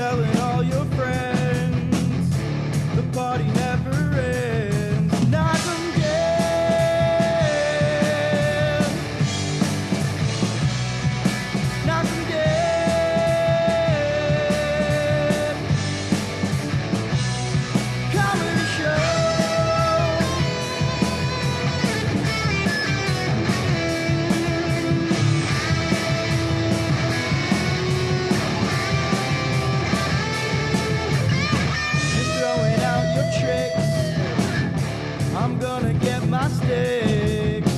telling all your friends. The party never ends. Knockem dead. Knockem dead. Comedy show. I'm gonna get my sticks.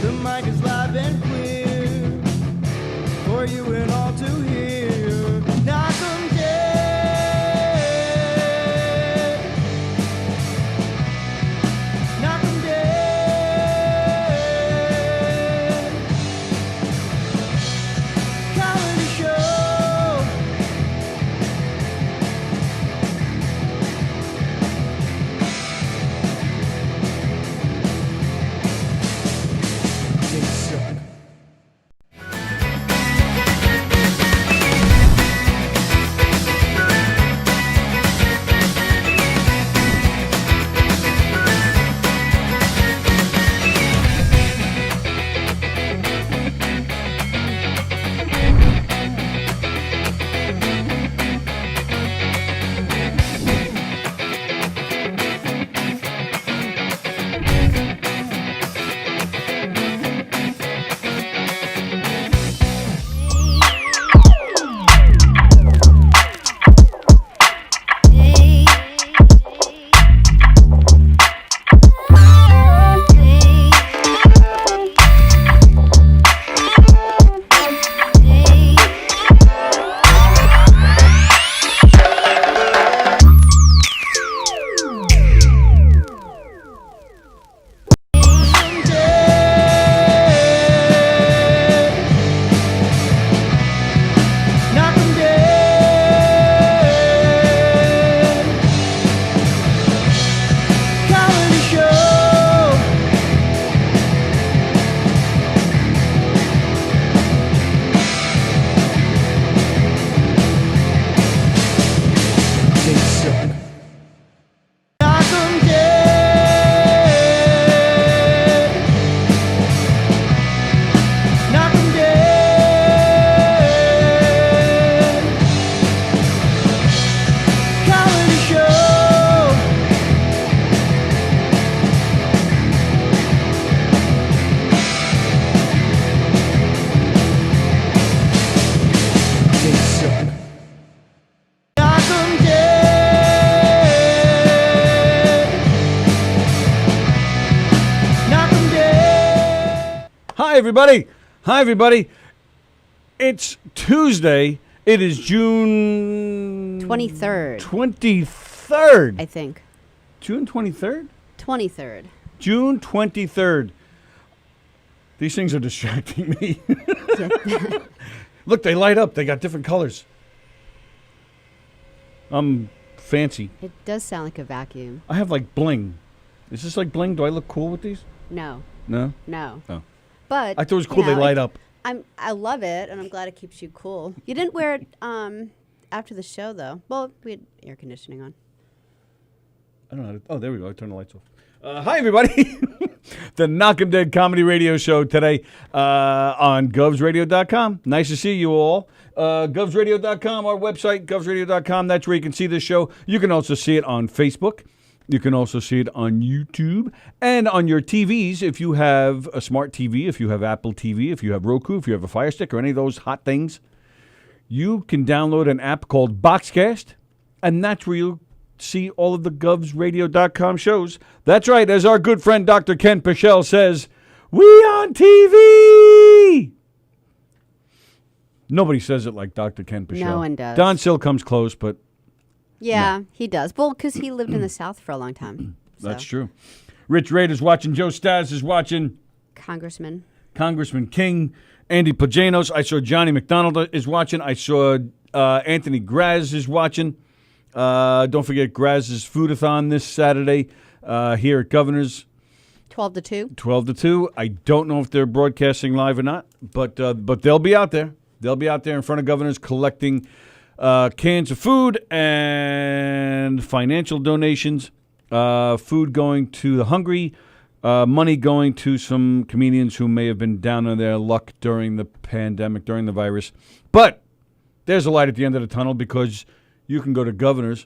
The mic is live and clear for you and all to hear. Knockem dead. Knockem dead. Comedy show. Hi, everybody. It's Tuesday. It is June 23rd. 23rd. I think. June 23rd? 23rd. June 23rd. These things are distracting me. Look, they light up. They got different colors. I'm fancy. It does sound like a vacuum. I have like bling. Is this like bling? Do I look cool with these? No. No? No. Oh. But I thought it was cool they light up. I love it, and I'm glad it keeps you cool. You didn't wear it after the show, though. Well, we had air conditioning on. I don't know. Oh, there we go. I turned the lights off. Hi, everybody. The Knockem Dead Comedy Radio Show today on govsradio.com. Nice to see you all. Govsradio.com, our website, govsradio.com. That's where you can see this show. You can also see it on Facebook. You can also see it on YouTube and on your TVs if you have a smart TV, if you have Apple TV, if you have Roku, if you have a Fire Stick or any of those hot things. You can download an app called Boxcast, and that's where you'll see all of the govsradio.com shows. That's right, as our good friend Dr. Ken Pichelle says, we on TV! Nobody says it like Dr. Ken Pichelle. No one does. Don still comes close, but... Yeah, no. He does. Well, because he lived in the South for a long time. That's true. Rich Raid is watching. Joe Stas is watching. Congressman King. Andy Pajanos. I saw Johnny McDonald is watching. I saw Anthony Graz is watching. Don't forget Graz's Foodathon this Saturday here at Governor's. 12 to 2. 12 to 2. I don't know if they're broadcasting live or not, but they'll be out there. They'll be out there in front of Governor's collecting cans of food and financial donations. Food going to the hungry. Money going to some comedians who may have been down on their luck during the pandemic, during the virus. But there's a light at the end of the tunnel because you can go to Governor's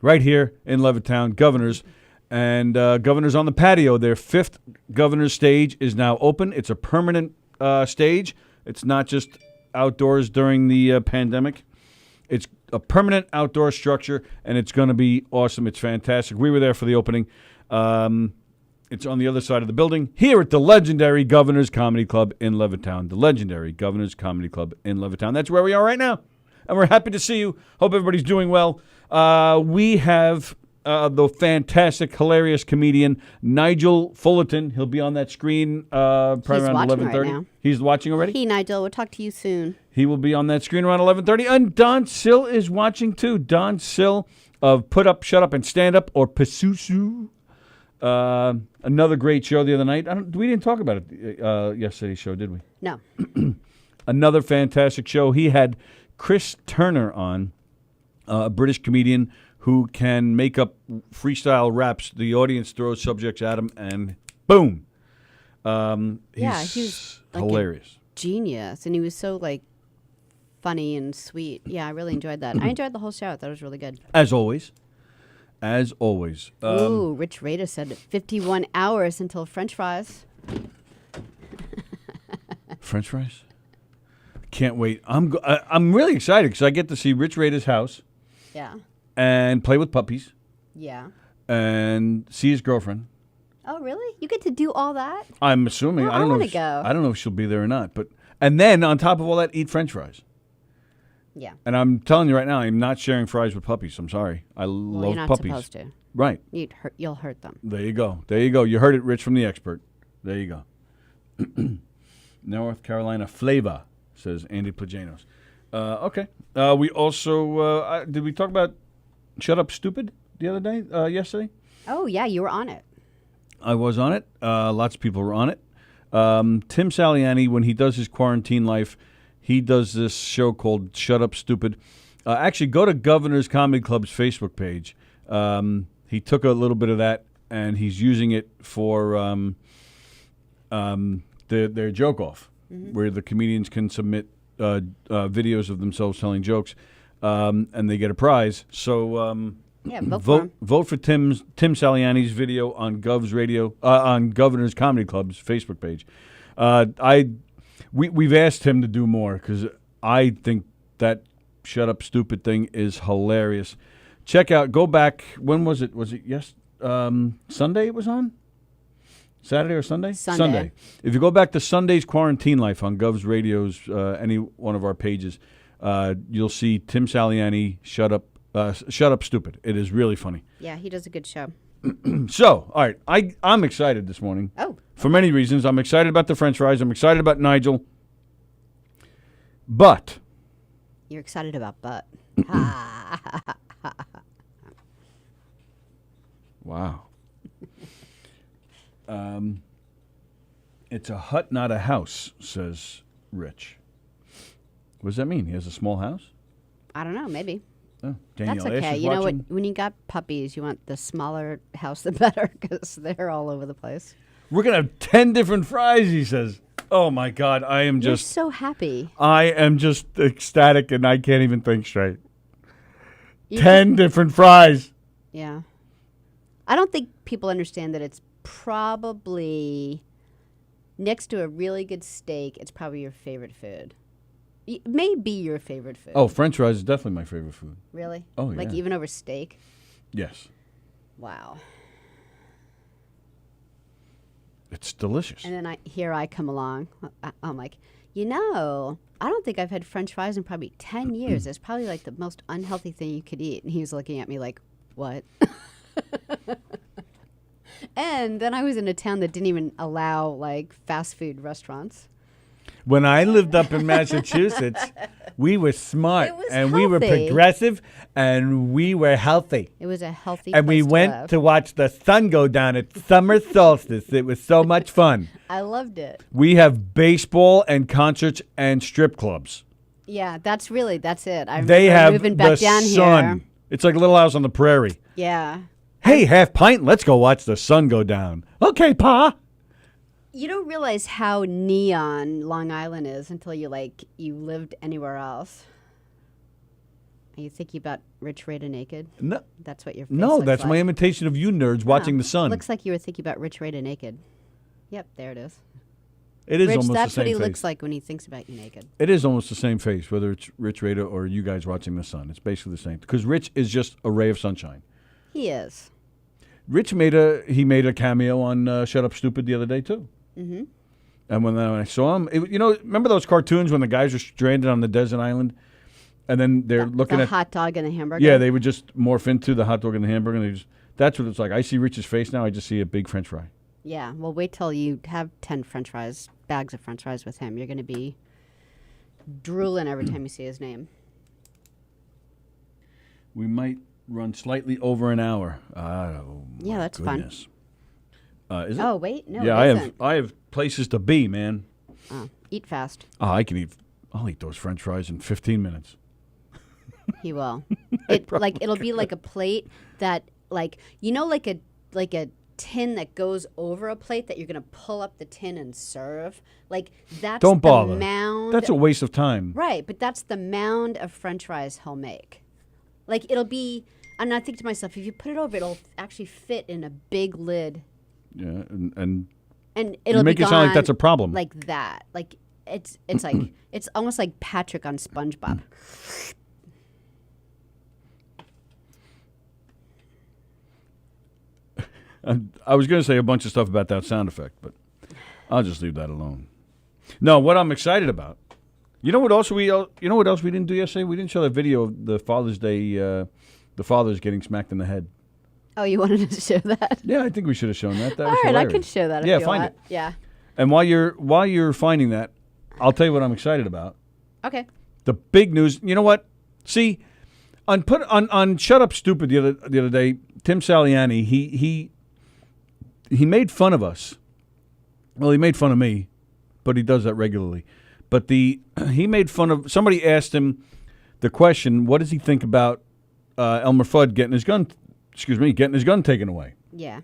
right here in Levittown, Governor's. And Governor's on the patio. Their 5th Governor's stage is now open. It's a permanent stage. It's not just outdoors during the pandemic. It's a permanent outdoor structure, and it's going to be awesome. It's fantastic. We were there for the opening. It's on the other side of the building here at the legendary Governor's Comedy Club in Levittown. The legendary Governor's Comedy Club in Levittown. That's where we are right now, and we're happy to see you. Hope everybody's doing well. We have the fantastic, hilarious comedian Nigel Fullerton. He'll be on that screen probably around 11:30. Right now. He's watching already? Hey, Nigel. We'll talk to you soon. He will be on that screen around 11:30. And Don Sill is watching, too. Don Sill of Put Up, Shut Up, and Stand Up, or Pasusu. Another great show the other night. We didn't talk about it yesterday's show, did we? No. Another fantastic show. He had Chris Turner on, a British comedian who can make up freestyle raps. The audience throws subjects at him, and boom. He's like hilarious. Genius. And he was so, funny and sweet. Yeah, I really enjoyed that. I enjoyed the whole show. I thought it was really good. As always. As always. Ooh, Rich Rada said 51 hours until French fries. French fries? Can't wait. I'm really excited because I get to see Rich Rada's house. Yeah. And play with puppies. Yeah. And see his girlfriend. Oh, really? You get to do all that? I'm assuming. Oh, I don't know. go. I don't know if she'll be there or not. And then on top of all that, eat French fries. Yeah. And I'm telling you right now, I'm not sharing fries with puppies. I'm sorry. I love you're not puppies. Supposed to. Right. You'll hurt them. There you go. There you go. You heard it, Rich, from the expert. There you go. North Carolina flavor, says Andy Plajanos. Okay. We also did we talk about Shut Up Stupid the other day? Yesterday. Oh yeah, you were on it. I was on it. Lots of people were on it. Tim Saliani, when he does his quarantine life, he does this show called Shut Up Stupid. Actually, go to Governor's Comedy Club's Facebook page. He took a little bit of that, and he's using it for their joke off, where the comedians can submit videos of themselves telling jokes, and they get a prize. So yeah, vote for Tim Saliani's video on Gov's Radio on Governor's Comedy Club's Facebook page. We've asked him to do more because I think that Shut Up Stupid thing is hilarious. Check out, go back, when was it? Was it Sunday it was on? Saturday or Sunday? Sunday. If you go back to Sunday's Quarantine Life on Gov's Radio's, any one of our pages, you'll see Tim Saliani Shut Up Stupid. It is really funny. Yeah, he does a good show. So, all right, I'm excited this morning. Oh. For many reasons. I'm excited about the French fries. I'm excited about Nigel. But. You're excited about butt. Wow. It's a hut, not a house, says Rich. What does that mean? He has a small house? I don't know, maybe. Oh, Danielle That's okay. Ash is You know what? watching. When you got puppies, you want the smaller house, the better, because they're all over the place. We're going to have 10 different fries, he says. Oh, my God. I am You're just. so happy. I am just ecstatic, and I can't even think straight. 10 different fries. Yeah. I don't think people understand that it's probably, next to a really good steak, it's probably your favorite food. It may be your favorite food. Oh, French fries is definitely my favorite food. Really? Oh, yeah. Like even over steak? Yes. Wow. It's delicious. And then I come along. I'm like, I don't think I've had French fries in probably 10 years. It's probably like the most unhealthy thing you could eat. And he was looking at me like, what? And then I was in a town that didn't even allow like fast food restaurants. When I lived up in Massachusetts, we were smart and we were healthy. progressive and we were healthy. It was a healthy And we place went live. to watch the sun go down at summer solstice. It was so much fun. I loved it. We have baseball and concerts and strip clubs. Yeah, that's it. I They remember have moving back the down sun. here. It's like Little House on the Prairie. Yeah. Hey, half pint, let's go watch the sun go down. Okay, Pa. You don't realize how neon Long Island is until you lived anywhere else. Are you thinking about Rich Rada Naked? No, That's what your face no, looks that's like. my imitation of you nerds watching the sun. Looks like you were thinking about Rich Rada Naked. Yep, there it is. It is Rich, almost that's the what same he face. looks like when he thinks about you naked. It is almost the same face, whether it's Rich Rada or you guys watching the sun. It's basically the same. Because Rich is just a ray of sunshine. He is. Rich made a cameo on Shut Up Stupid the other day too. Mm-hmm. And when I saw him, remember those cartoons when the guys are stranded on the desert island, and then they're looking the at hot dog and the hamburger? Yeah, they would just morph into the hot dog and the hamburger. And that's what it's like. I see Rich's face now. I just see a big French fry. Yeah, well, wait till you have 10 French fries, bags of French fries with him. You're going to be drooling every time you see his name. We might run slightly over an hour. Oh, Yeah, my that's fun. goodness. Is it? Oh, wait, no, yeah, it I isn't. have places to be, man. Oh, eat fast. Oh, I'll eat those French fries in 15 minutes. He will. It'll be like a plate that like a tin that goes over a plate that you're gonna pull up the tin and serve. Like that's Don't bother. the mound. That's a waste of time. Right, but that's the mound of French fries he'll make. Like it'll be. And I think to myself, if you put it over, it'll actually fit in a big lid. Yeah, and And you it'll make be it sound like gone that's a problem. like that. Like it's like it's almost like Patrick on SpongeBob. I was going to say a bunch of stuff about that sound effect, but I'll just leave that alone. No, what I'm excited about. You know what else we didn't do yesterday? We didn't show that video of the Father's Day, the fathers getting smacked in the head. Oh, you wanted to show that? Yeah, I think we should have shown that. That All was right, I hilarious. can show that. Yeah, if you find want. it. Yeah. And while you're finding that, I'll tell you what I'm excited about. Okay. The big news. You know what? See, on Shut Up Stupid the other day, Tim Saliani he made fun of us. Well, he made fun of me, but he does that regularly. But he made fun of somebody asked him the question, what does he think about Elmer Fudd getting his gun taken away? Yeah.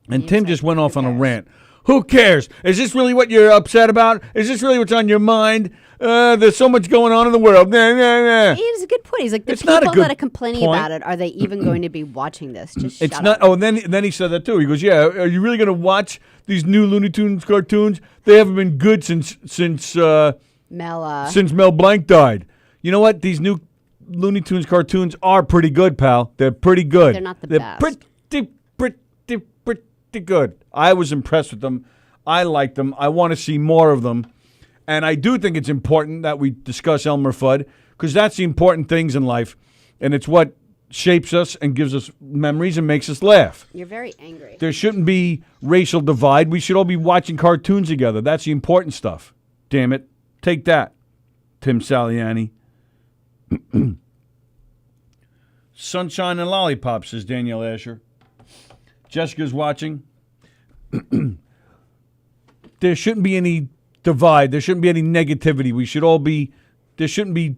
And Tim just went off on a rant. Who cares? Is this really what you're upset about? Is this really what's on your mind? There's so much going on in the world. Nah, nah, nah. He has a good point. He's like, the It's not a people good that are complaining point. about it, are they even going to be watching this? Just It's shut not. up. Oh, and then he said that too. He goes, "Yeah, are you really going to watch these new Looney Tunes cartoons? They haven't been good since Mel Blanc died. You know what? These new Looney Tunes cartoons are pretty good, pal. They're pretty good. They're not the They're best. pretty good. I was impressed with them. I like them. I want to see more of them. And I do think it's important that we discuss Elmer Fudd because that's the important things in life. And it's what shapes us and gives us memories and makes us laugh. You're very angry. There shouldn't be racial divide. We should all be watching cartoons together. That's the important stuff. Damn it. Take that, Tim Saliani. Sunshine and lollipops, says Danielle Asher. Jessica's watching. There shouldn't be any divide. There shouldn't be any negativity. We should all be. There shouldn't be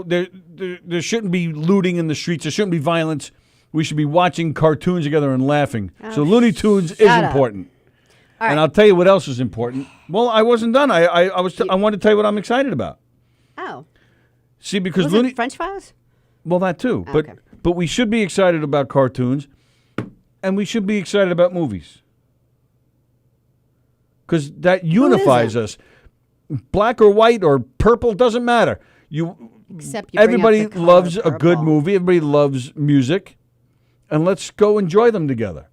there shouldn't be looting in the streets. There shouldn't be violence. We should be watching cartoons together and laughing. So Looney Tunes is shut up. important. All And right. I'll tell you what else is important. Well, I wasn't done. I wanted to tell you what I'm excited about. Oh. See, because Was Looney. it French fries? Well, that too. Okay. But we should be excited about cartoons, and we should be excited about movies. Because that unifies us. Black or white or purple doesn't matter. Except you bring up everybody the color loves a good purple. movie. Everybody loves music, and let's go enjoy them together.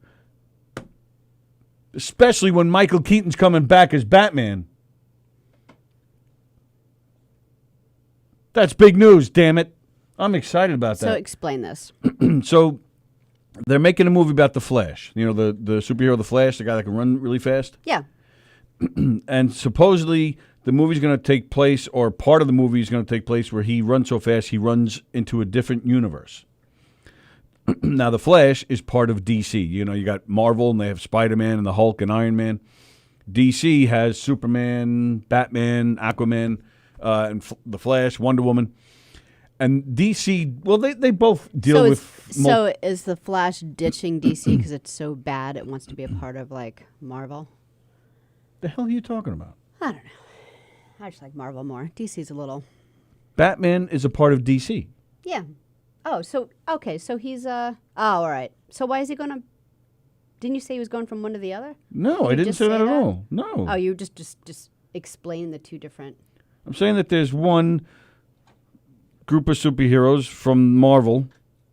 Especially when Michael Keaton's coming back as Batman. That's big news, damn it. I'm excited about So that. explain this. So they're making a movie about the Flash. You know, the superhero The Flash, the guy that can run really fast. Yeah. And supposedly the movie's going to take place, or part of the movie is going to take place where he runs so fast he runs into a different universe. Now, The Flash is part of DC. You know, you got Marvel, and they have Spider-Man and the Hulk and Iron Man. DC has Superman, Batman, Aquaman, and the Flash, Wonder Woman. And DC, well, they both deal So with... so is the Flash ditching DC because it's so bad it wants to be a part of like Marvel? The hell are you talking about? I don't know. I just like Marvel more. DC's a little. Batman is a part of DC. Yeah. Oh, so okay. So he's Oh, all right. So why is he going to? Didn't you say he was going from one to the other? No, I didn't just say that say at that? all. No. Oh, you just explain the two different. I'm saying that there's one group of superheroes from Marvel,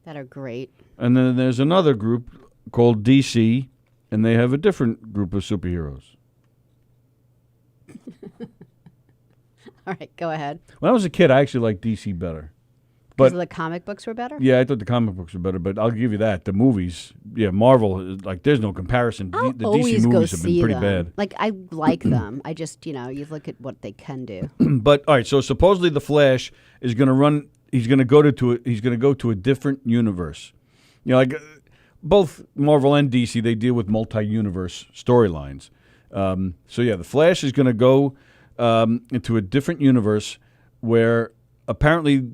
That are great. and then there's another group called DC, and they have a different group of superheroes. All right, go ahead. When I was a kid, I actually liked DC better. Because But the comic books were better. yeah, I thought the comic books were better, but I'll give you that. The movies, yeah, Marvel, like, there's no comparison. I'll The always DC go movies have been see pretty them. bad. Like I like them. I just you look at what they can do. But all right, so supposedly the Flash is going to run. He's going to go to a different universe. You know, like both Marvel and DC, they deal with multi-universe storylines. So yeah, the Flash is going to go into a different universe where apparently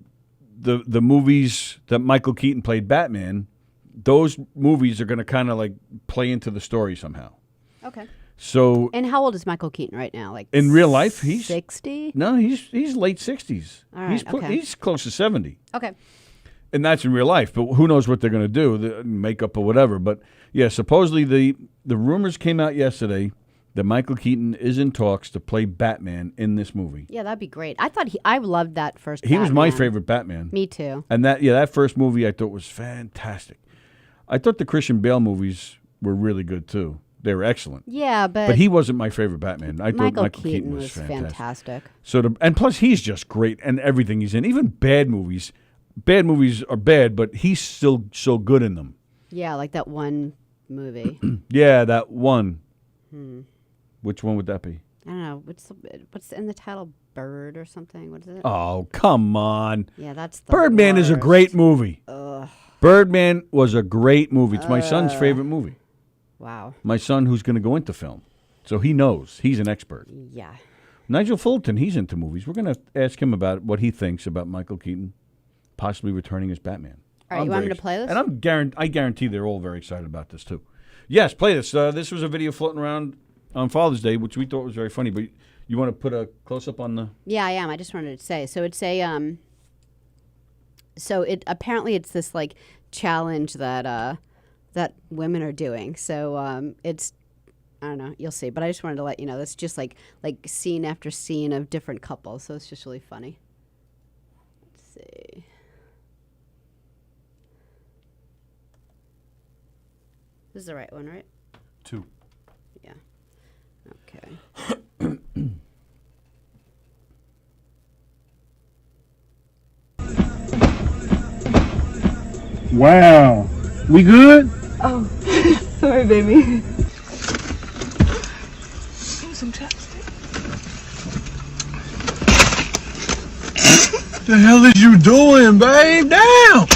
the movies that Michael Keaton played Batman, those movies are going to kind of like play into the story somehow. Okay. So And how old is Michael Keaton right now? Like in real life, he's 60. No, he's late 60s. All right, okay. He's close to 70. Okay. And that's in real life, but who knows what they're going to do, the makeup or whatever. But yeah, supposedly the rumors came out yesterday that Michael Keaton is in talks to play Batman in this movie. Yeah, that'd be great. I loved that first. He was my Batman. favorite Batman. Me too. And that first movie I thought was fantastic. I thought the Christian Bale movies were really good too. They were excellent. Yeah, But he wasn't my favorite Batman. I thought Michael Michael Keaton was fantastic. So and plus he's just great and everything he's in, even bad movies. Bad movies are bad, but he's still so good in them. Yeah, like that one movie. Yeah, that one. Which one would that be? I don't know. What's in the title? Bird or something? What is it? Oh, come on. Yeah, that's the Birdman is a worst. great movie. Birdman was a great movie. It's my son's favorite movie. Wow. My son who's going to go into film. So he knows. He's an expert. Yeah. Nigel Fulton, he's into movies. We're going to ask him about what he thinks about Michael Keaton possibly returning as Batman. All right, you want me to play this? And I guarantee they're all very excited about this too. Yes, play this. This was a video floating around on Father's Day, which we thought was very funny. But you want to put a close-up on the... Yeah, I am. I just wanted to say. So it's a apparently it's this like challenge that that women are doing. So it's, I don't know, you'll see. But I just wanted to let you know that's just like scene after scene of different couples. So it's just really funny. Let's see. This is the right one, right? 2. Yeah. Okay. Wow. We good? Oh, sorry, baby. Some chapstick. What the hell is you doing, babe? Damn!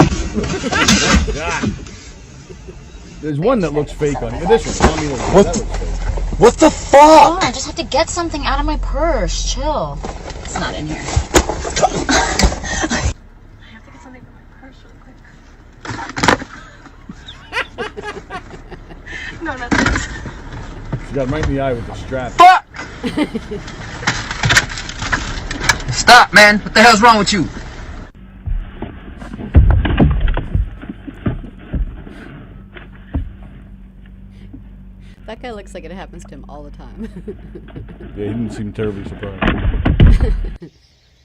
There's one that looks fake on it. This one. Tell me What? that looks fake. What the fuck? Hold on, I just have to get something out of my purse. Chill. It's not in here. I have to get something from my purse really quick. No, not this. She got him right in the eye with the strap. Fuck! Stop, man. What the hell's wrong with you? That guy looks like it happens to him all the time. Yeah, he didn't seem terribly surprised.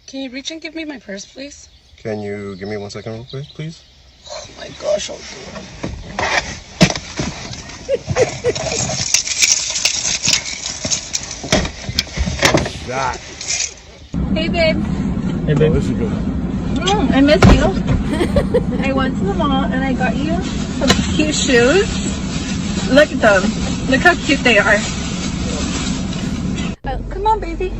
Can you reach and give me my purse, please? Can you give me 1 second real quick, please? Oh my gosh, I'll do it. Shot. Hey, babe. Hey, babe. Oh, this is a good one. I miss you. I went to the mall and I got you some cute shoes. Look at them. Look how cute they are. Oh, come on, baby.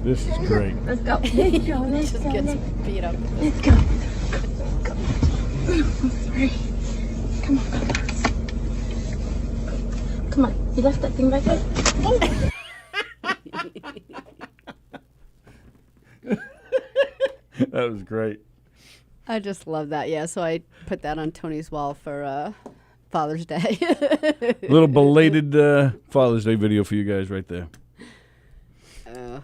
This is great. Let's go. Let's go. Let's Just go. gets beat up. Let's go. Go. Hurry. Come on. Come on. You left that thing back there? That was great. I just love that. Yeah, so I put that on Tony's wall for Father's Day. Little belated Father's Day video for you guys right there. It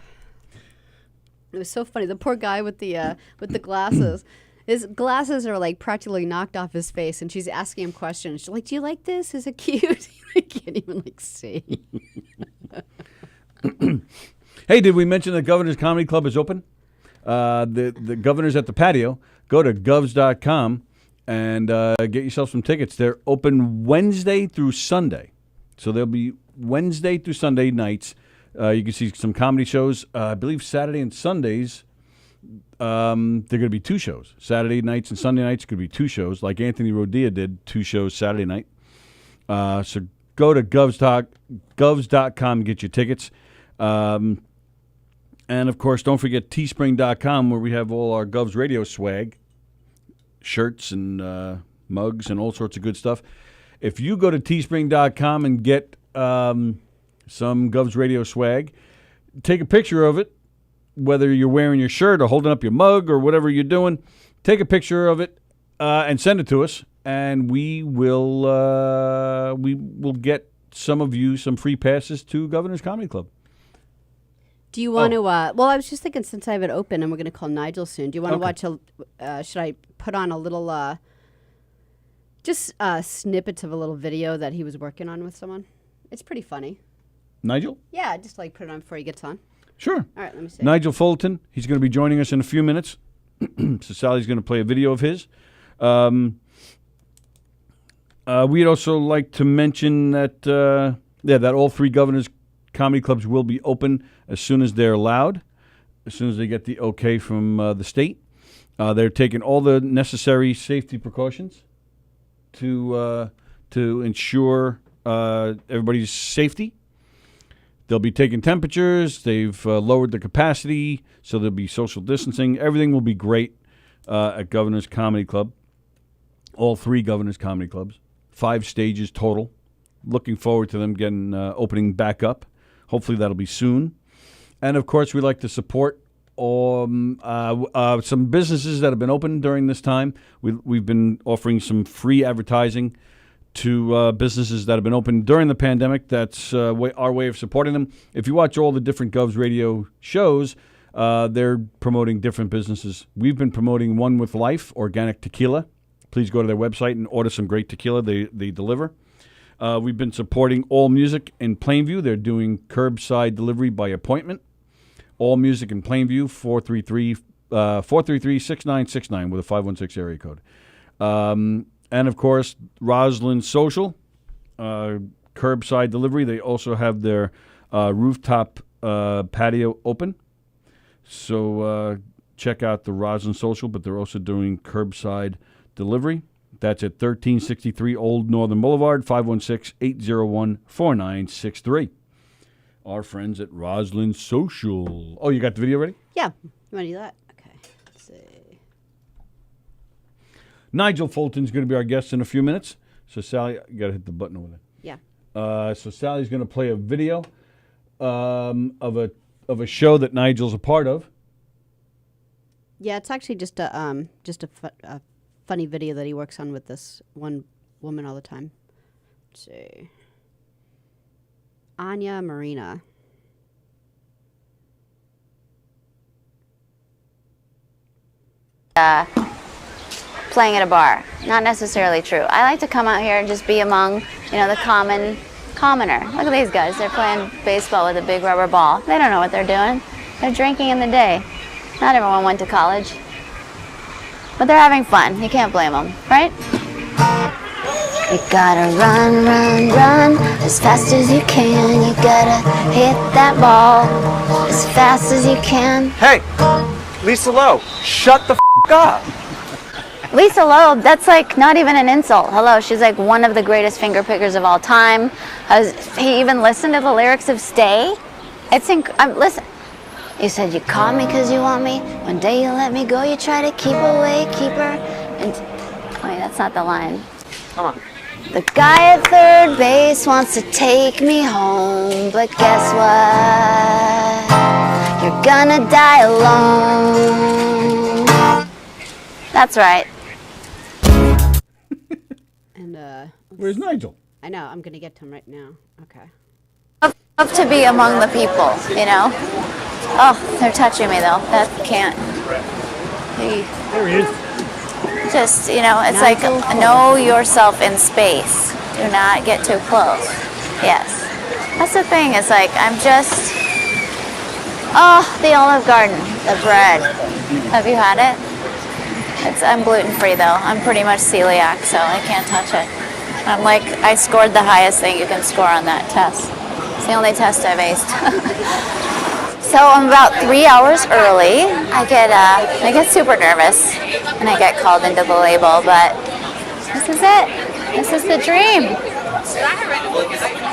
was so funny. The poor guy with the glasses. His glasses are like practically knocked off his face, and she's asking him questions. She's like, "Do you like this? Is it cute?" He can't even see. Hey, did we mention the Governor's Comedy Club is open? The Governor's at the patio. Go to govs.com and get yourself some tickets. They're open Wednesday through Sunday. So they'll be Wednesday through Sunday nights. You can see some comedy shows. I believe Saturday and Sundays, they're going to be 2 shows. Saturday nights and Sunday nights could be 2 shows, like Anthony Rodia did 2 shows Saturday night. So go to govs.com and get your tickets. And, of course, don't forget teespring.com, where we have all our Govs Radio swag, shirts and mugs and all sorts of good stuff. If you go to teespring.com and get some Govs Radio swag, take a picture of it, whether you're wearing your shirt or holding up your mug or whatever you're doing. Take a picture of it and send it to us, and we will get some of you some free passes to Governor's Comedy Club. Do you want to? Well, I was just thinking, since I have it open and we're going to call Nigel soon. Do you want to watch should I put on a little, just snippets of a little video that he was working on with someone? It's pretty funny. Nigel? Yeah, just like put it on before he gets on. Sure. All right, let me see. Nigel Fulton. He's going to be joining us in a few minutes. So Sallie's going to play a video of his. We'd also like to mention that that all 3 Governors Comedy Clubs will be open as soon as they're allowed, as soon as they get the okay from the state. They're taking all the necessary safety precautions to ensure everybody's safety. They'll be taking temperatures. They've lowered the capacity, so there'll be social distancing. Everything will be great at Governor's Comedy Club. All 3 Governor's Comedy Clubs. 5 stages total. Looking forward to them getting opening back up. Hopefully that'll be soon. And, of course, we like to support some businesses that have been open during this time. We've been offering some free advertising to businesses that have been open during the pandemic. That's our way of supporting them. If you watch all the different Govs Radio shows, they're promoting different businesses. We've been promoting One with Life, organic tequila. Please go to their website and order some great tequila. They deliver. We've been supporting All Music in Plainview. They're doing curbside delivery by appointment. All Music in Plainview, 433-6969 with a 516 area code. And, of course, Roslyn Social, curbside delivery. They also have their rooftop patio open. So check out the Roslyn Social, but they're also doing curbside delivery. That's at 1363 Old Northern Boulevard, 516-801-4963. Our friends at Roslyn Social. Oh, you got the video ready? Yeah. You want to do that? Okay. Let's see. Nigel Fulton's going to be our guest in a few minutes. So, Sallie, you got to hit the button over there. Yeah. So Sallie's going to play a video of a show that Nigel's a part of. Yeah, it's actually just a funny video that he works on with this one woman all the time. Let's see. Anya Marina. Playing at a bar. Not necessarily true. I like to come out here and just be among, the commoner. Look at these guys. They're playing baseball with a big rubber ball. They don't know what they're doing. They're drinking in the day. Not everyone went to college. But they're having fun. You can't blame them, right? You gotta run, run, run as fast as you can. You gotta hit that ball as fast as you can. Hey, Lisa Lowe, shut the f*** up. Lisa Lowe, that's like not even an insult. Hello, she's like one of the greatest finger pickers of all time. He even listened to the lyrics of Stay. Listen. You said you caught me because you want me. One day you let me go, you try to keep away, keep her. Wait, that's not the line. Come on. The guy at third base wants to take me home, but guess what? You're gonna die alone. That's right. And Where's Nigel? I know. I'm gonna get to him right now. Okay. Love to be among the people, you know? Oh, they're touching me though. That can't. There he is. Just, you know, it's like know yourself in space. Do not get too close. Yes. That's the thing. It's like I'm just. Oh, the Olive Garden, the bread. Have you had it? I'm gluten-free though. I'm pretty much celiac, so I can't touch it. I scored the highest thing you can score on that test. It's the only test I've aced. So I'm about 3 hours early. I get super nervous, and I get called into the label. But this is it. This is the dream.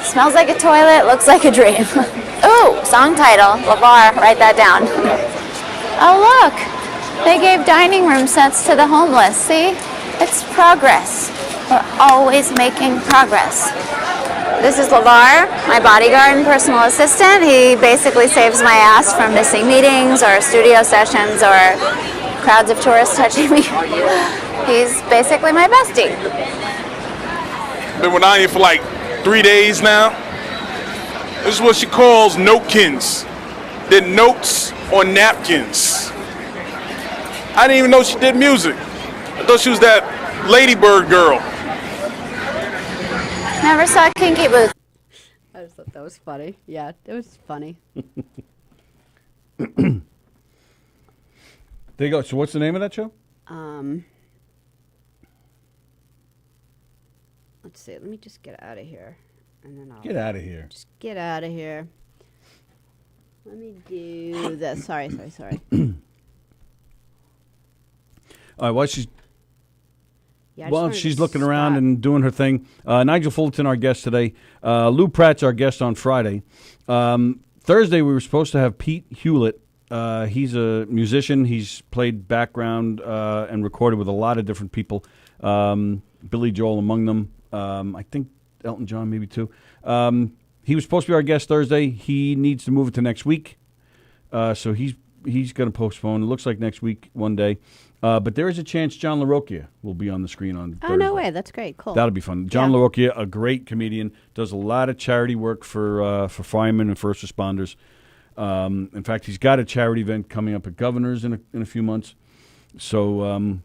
Smells like a toilet. Looks like a dream. Ooh, song title, LeVar. Write that down. Oh look, they gave dining room sets to the homeless. See, it's progress. We're always making progress. This is LeVar, my bodyguard and personal assistant. He basically saves my ass from missing meetings or studio sessions or crowds of tourists touching me. He's basically my bestie. Been with Anya for like 3 days now. This is what she calls notekins. They're notes on napkins. I didn't even know she did music. I thought she was that Ladybird girl. Never saw Kinky Boots. I just thought that was funny. Yeah, it was funny. There you go. So what's the name of that show? Let's see. Let me just get out of here, and then I'll Get out of here. just get out of here. Let me do this. Sorry. All right, she's Yeah, I just wanted she's to looking around stop. and doing her thing. Nigel Fullerton, our guest today. Lou Pratt's our guest on Friday. Thursday, we were supposed to have Pete Hewlett. He's a musician. He's played background and recorded with a lot of different people. Billy Joel among them. I think Elton John maybe too. He was supposed to be our guest Thursday. He needs to move it to next week. So he's going to postpone. It looks like next week one day. But there is a chance John LaRocchia will be on the screen on Thursday. Oh, no way. That's great. Cool. That'll be fun. John LaRocchia, a great comedian, does a lot of charity work for firemen and first responders. In fact, he's got a charity event coming up at Governor's in a few months. So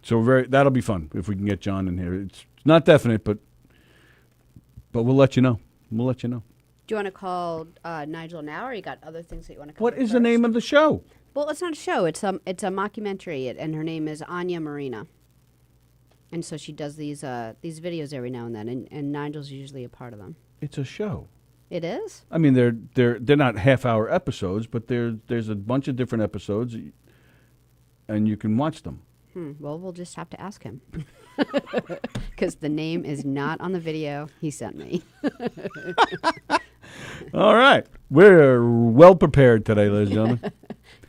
that'll be fun if we can get John in here. It's not definite, but we'll let you know. We'll let you know. Do you want to call Nigel now, or you got other things that you want to cover? What is the name of the show? Well, it's not a show. It's a mockumentary, and her name is Anya Marina. And so she does these videos every now and then, and Nigel's usually a part of them. It's a show. It is? I mean, they're not half-hour episodes, but there's a bunch of different episodes, and you can watch them. Well, we'll just have to ask him. Because the name is not on the video he sent me. All right. We're well prepared today, ladies and gentlemen.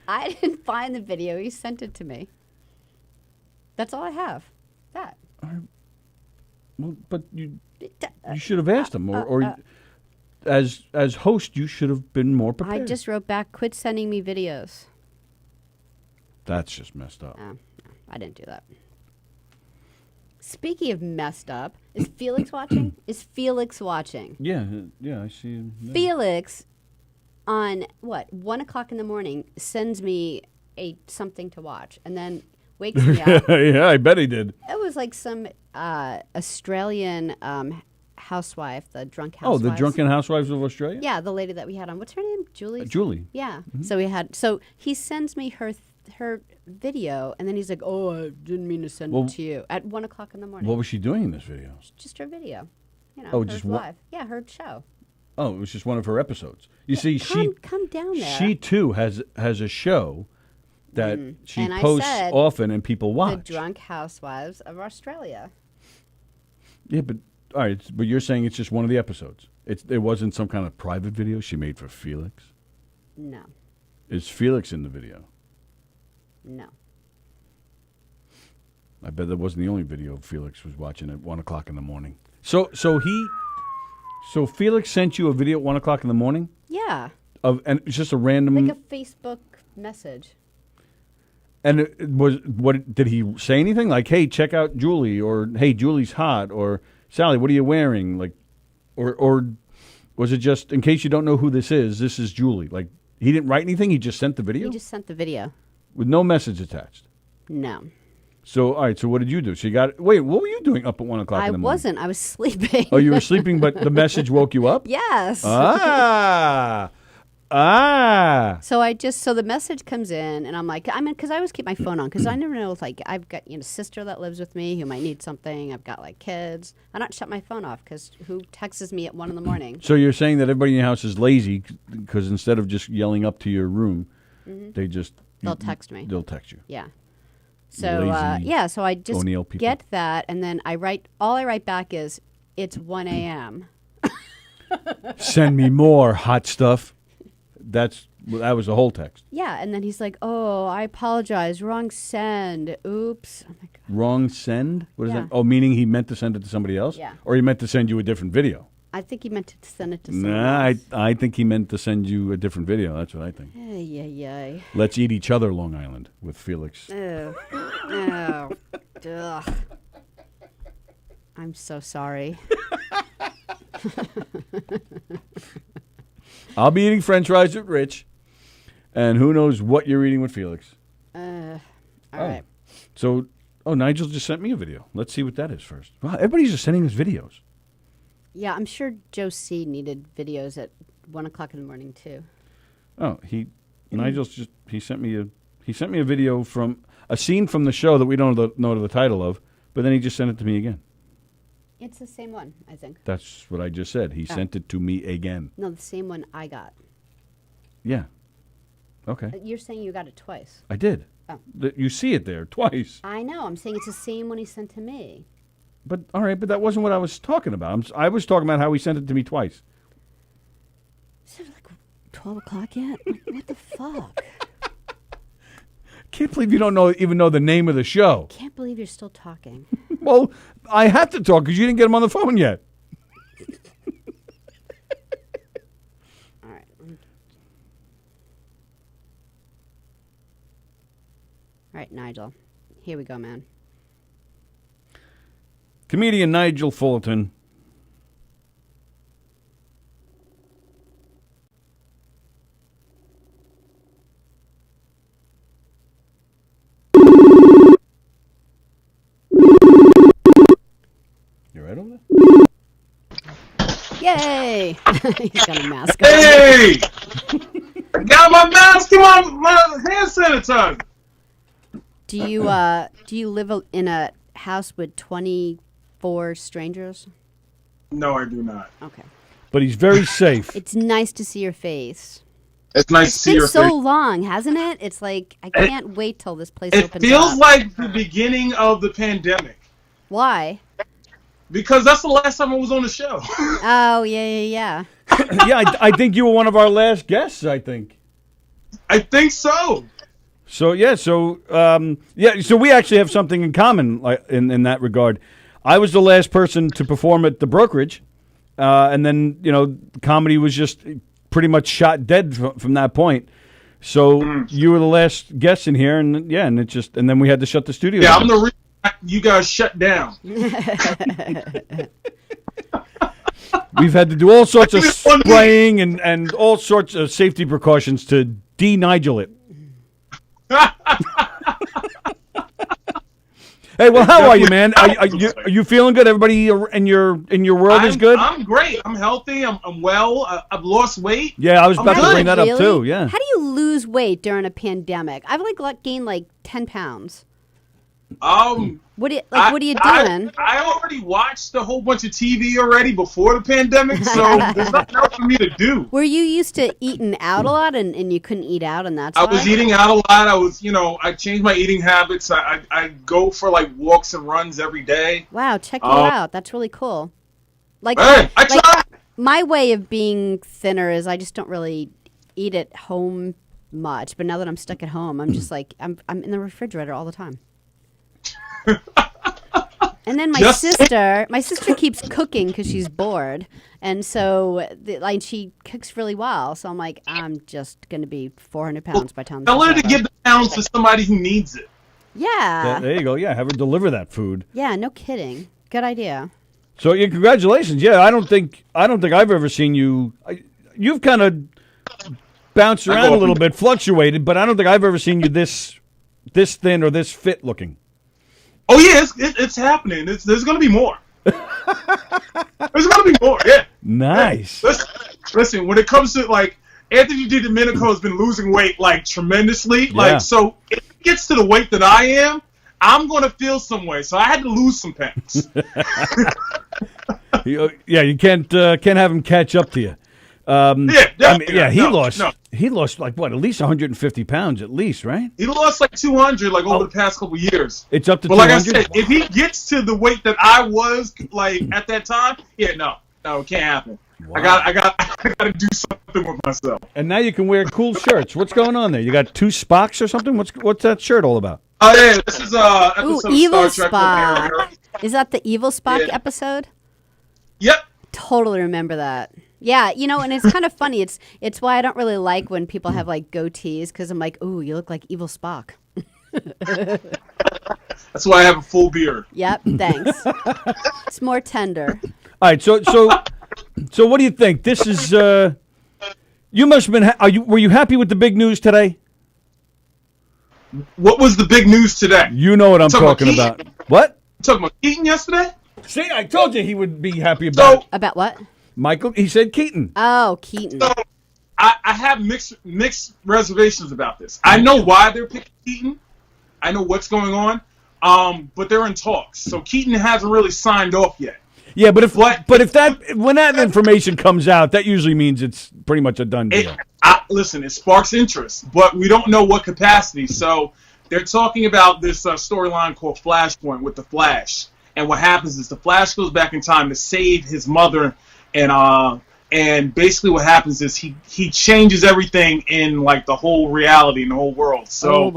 I didn't find the video. He sent it to me. That's all I have. That. Well, but you should have asked him, or as host, you should have been more prepared. I just wrote back, quit sending me videos. That's just messed up. Oh, no, I didn't do that. Speaking of messed up, is Felix watching? Is Felix watching? Yeah, I see him. Yeah. Felix, on 1 o'clock in the morning, sends me something to watch, and then wakes me up. Yeah, I bet he did. It was like some Australian housewife, the drunk housewife. Oh, the Drunken Housewives of Australia? Yeah, the lady that we had on. What's her name? Julie? Julie. Yeah. Mm-hmm. So he sends me her video, and then he's like, "Oh, I didn't mean to send it to you." At 1 o'clock in the morning. What was she doing in this video? Just her video. Just live. Yeah, her show. Oh, it was just one of her episodes. You see, come down there. She too has a show that she posts often, and people watch. The Drunk Housewives of Australia. Yeah, but all right, but you're saying it's just one of the episodes. It wasn't some kind of private video she made for Felix. No. Is Felix in the video? No. I bet that wasn't the only video Felix was watching at 1 o'clock in the morning. So Felix sent you a video at 1 o'clock in the morning? Yeah. And it's just a random... Like a Facebook message. And what did he say anything like, "Hey, check out Julie," or "Hey, Julie's hot," or "Sally, what are you wearing?" Like, or was it just, in case you don't know who this is Julie? Like, he didn't write anything. He just sent the video. He just sent the video with no message attached. No. So all right. So what did you do? So you got wait. What were you doing up at 1 o'clock in the morning? I wasn't. I was sleeping. Oh, you were sleeping, but the message woke you up. Yes. So the message comes in, and I'm like, because I always keep my phone on, because I never know if, like, I've got, a sister that lives with me who might need something. I've got, like, kids. I don't shut my phone off, because who texts me at 1 in the morning? So you're saying that everybody in your house is lazy, because instead of just yelling up to your room, they'll text me. They'll text you. Yeah. So, so I just get that, and then all I write back is, it's 1 a.m. Send me more hot stuff. That was the whole text. Yeah, and then he's like, "Oh, I apologize. Wrong send. Oops." Oh my God. Wrong send? What is that? Oh, meaning he meant to send it to somebody else? Yeah. Or he meant to send you a different video? I think he meant to send it to someone else. I think he meant to send you a different video. That's what I think. Ay. Let's eat each other, Long Island, with Felix. Oh. Ugh. I'm so sorry. I'll be eating French fries with Rich, and who knows what you're eating with Felix. All right. So, Nigel just sent me a video. Let's see what that is first. Wow, everybody's just sending us videos. Yeah, I'm sure Joe C. needed videos at 1 o'clock in the morning too. Oh, he sent me a video from a scene from the show that we don't know the title of, but then he just sent it to me again. It's the same one, I think. That's what I just said. He sent it to me again. No, the same one I got. Yeah. Okay. You're saying you got it twice. I did. Oh. You see it there twice. I know. I'm saying it's the same one he sent to me. But all right, but that wasn't what I was talking about. I was talking about how he sent it to me twice. Is it like 12 o'clock yet? Like, what the fuck? Can't believe you don't even know the name of the show. Can't believe you're still talking. Well, I had to talk because you didn't get him on the phone yet. All right. All right, Nigel. Here we go, man. Comedian Nigel Fullerton. You right over there? Yay! He's got a mask on. Hey! I got my mask and my hand sanitizer. Do you live in a house with 24 strangers? No, I do not. Okay. But he's very safe. It's nice to see your face. It's nice to see your face. It's been so long, hasn't it? It's like, I can't wait till this place opens up. It feels like the beginning of the pandemic. Why? Because that's the last time I was on the show. Oh, yeah. Yeah, I think you were one of our last guests, I think. I think so. So we actually have something in common in that regard. I was the last person to perform at the brokerage, and then comedy was just pretty much shot dead from that point. So you were the last guest in here, and then we had to shut the studio. Yeah, down. I'm the reason you guys shut down. We've had to do all sorts of spraying and all sorts of safety precautions to de-Nigel it. Hey, well, how are you, man? Are you feeling good? Everybody in your world is good? I'm great. I'm healthy. I'm well. I've lost weight. Yeah, I was about to bring that up too. Yeah. How do you lose weight during a pandemic? I've gained 10 pounds. What are you doing? I already watched a whole bunch of TV already before the pandemic, so there's nothing else for me to do. Were you used to eating out a lot and you couldn't eat out, and that's why? I was eating out a lot. I changed my eating habits. I go for walks and runs every day. Wow, check you out. That's really cool. I try. My way of being thinner is I just don't really eat at home much. But now that I'm stuck at home, I'm just I'm in the refrigerator all the time. And then my sister keeps cooking because she's bored, and so she cooks really well. So I'm like, I'm just going to be 400 pounds by the time. Tell her to give the pounds to somebody who needs it. Yeah. There you go. Yeah, have her deliver that food. Yeah, no kidding. Good idea. So yeah, congratulations. Yeah, I don't think I've ever seen you. You've kind of bounced around a little bit, fluctuated, but I don't think I've ever seen you this thin or this fit looking. Oh yeah, it's happening. There's gonna be more. There's gonna be more. Yeah. Nice. Listen. When it comes to like Anthony DiDomenico has been losing weight like tremendously. Yeah. Like so, if it gets to the weight that I am, I'm gonna feel some way. So I had to lose some pounds. Yeah, you can't have him catch up to you. He lost like what, at least 150 pounds at least, right? He lost like 200 like over the past couple years. It's up to 200. But like I said, if he gets to the weight that I was like at that time, no, it can't happen. Wow. I got to do something with myself. And now you can wear cool shirts. What's going on there? You got 2 Spocks or something? What's that shirt all about? Oh yeah, this is episode Evil of Star Trek. Spock. Is that the Evil Spock episode? Yep. Totally remember that. Yeah, and it's kind of funny. It's why I don't really like when people have like goatees, because I'm like, ooh, you look like Evil Spock. That's why I have a full beard. Yep, thanks. It's more tender. All right, so what do you think? This is you must have been. Were you happy with the big news today? What was the big news today? You know what I'm talking about. What? You talking about Keaton yesterday? See, I told you he would be happy about it. About what? Michael, he said Keaton. Oh, Keaton. So, I have mixed reservations about this. I know why they're picking Keaton. I know what's going on. But they're in talks. So Keaton hasn't really signed off yet. Yeah, but when that information comes out, that usually means it's pretty much a done deal. Listen, it sparks interest, but we don't know what capacity. So they're talking about this storyline called Flashpoint with the Flash. And what happens is the Flash goes back in time to save his mother, and basically what happens is he changes everything in like the whole reality in the whole world. So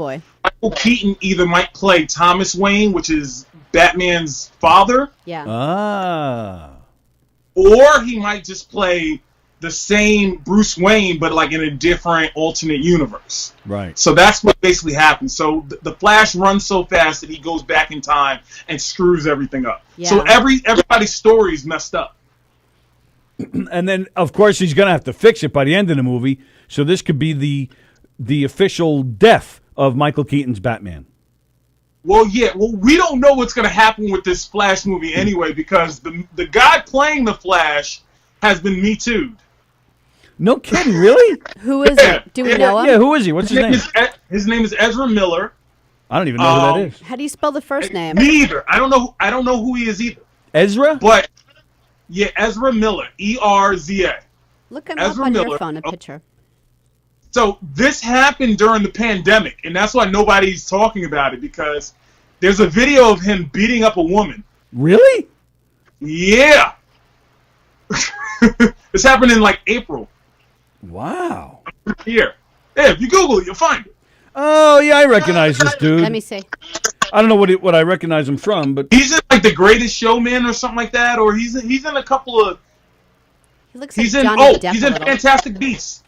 Michael Keaton either might play Thomas Wayne, which is Batman's father. Yeah. Or he might just play the same Bruce Wayne, but like in a different alternate universe. Right. So that's what basically happens. So the Flash runs so fast that he goes back in time and screws everything up. Yeah. So everybody's story is messed up. And then, of course, he's going to have to fix it by the end of the movie. So this could be the official death of Michael Keaton's Batman. Well, yeah. Well, we don't know what's going to happen with this Flash movie anyway, because the guy playing the Flash has been Me Too'd. No kidding, really? Who is it? Do we know him? Yeah, who is he? What's his name? His name is Ezra Miller. I don't even know who that is. How do you spell the first name? Me either. I don't know who he is either. Ezra? But yeah, Ezra Miller. ERZA. Look him up on your phone, a picture. So this happened during the pandemic, and that's why nobody's talking about it, because there's a video of him beating up a woman. Really? Yeah. This happened in like April. Wow. Here. Yeah, if you Google it, you'll find it. Oh, yeah, I recognize this dude. Let me see. I don't know what I recognize him from, but he's in like The Greatest Showman or something like that, or he's in a couple of. He looks like Johnny Depp. He's in Fantastic Beasts.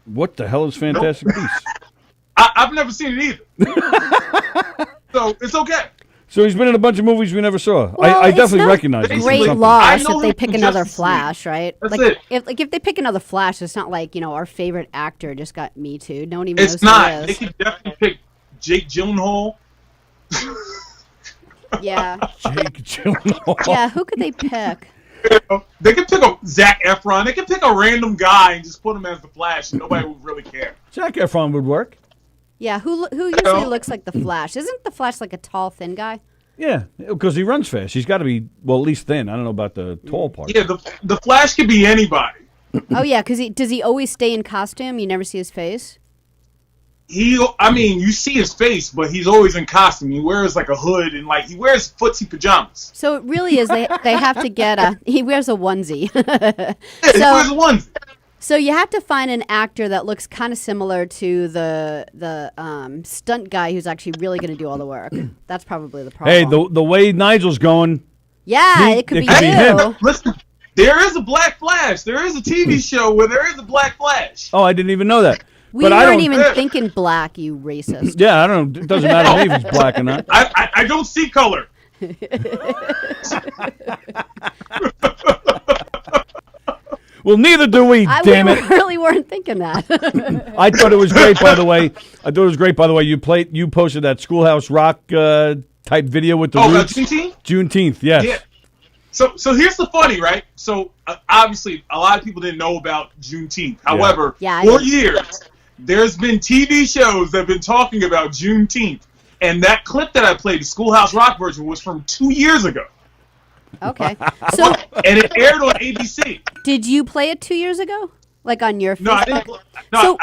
What the hell is Fantastic Beasts? I've never seen it either. So it's okay. So he's been in a bunch of movies we never saw. Well, I definitely recognize him. Great loss if they pick another Flash, right? That's like it. if they pick another Flash, it's not like our favorite actor just got Me Too. No one even knows it's not. who he They is. could definitely pick Jake Gyllenhaal. Yeah. Jake Gyllenhaal. Yeah, who could they pick? They could pick a Zac Efron. They could pick a random guy and just put him as the Flash, and nobody would really care. Zac Efron would work. Yeah, who usually looks like the Flash? Isn't the Flash like a tall, thin guy? Yeah, because he runs fast. He's got to be, well, at least thin. I don't know about the tall part. Yeah, the Flash could be anybody. Oh, yeah, because does he always stay in costume? You never see his face? You see his face, but he's always in costume. He wears like a hood and like he wears footsie pajamas. So it really is they have to get he wears a onesie. Yeah, he wears a onesie. So you have to find an actor that looks kind of similar to the stunt guy who's actually really going to do all the work. That's probably the problem. Hey, the way Nigel's going. Yeah, it could be him. you. Listen, there is a Black Flash. There is a TV show where there is a Black Flash. Oh, I didn't even know that. We But I weren't don't- even thinking black, you racist. Yeah, I don't know. It doesn't matter to me if he's black or not. I don't see color. Well, neither do we, damn we it. really weren't thinking that. I thought it was great, by the way. You posted that Schoolhouse Rock type video with the Roots. Juneteenth? Juneteenth, yes. Yeah. So here's the funny, right? So obviously, a lot of people didn't know about Juneteenth. However, for years, there's been TV shows that have been talking about Juneteenth. And that clip that I played, the Schoolhouse Rock version, was from 2 years ago. Okay. So, and it aired on ABC. did you play it 2 years ago? Like on your Facebook? No, I didn't. No, So-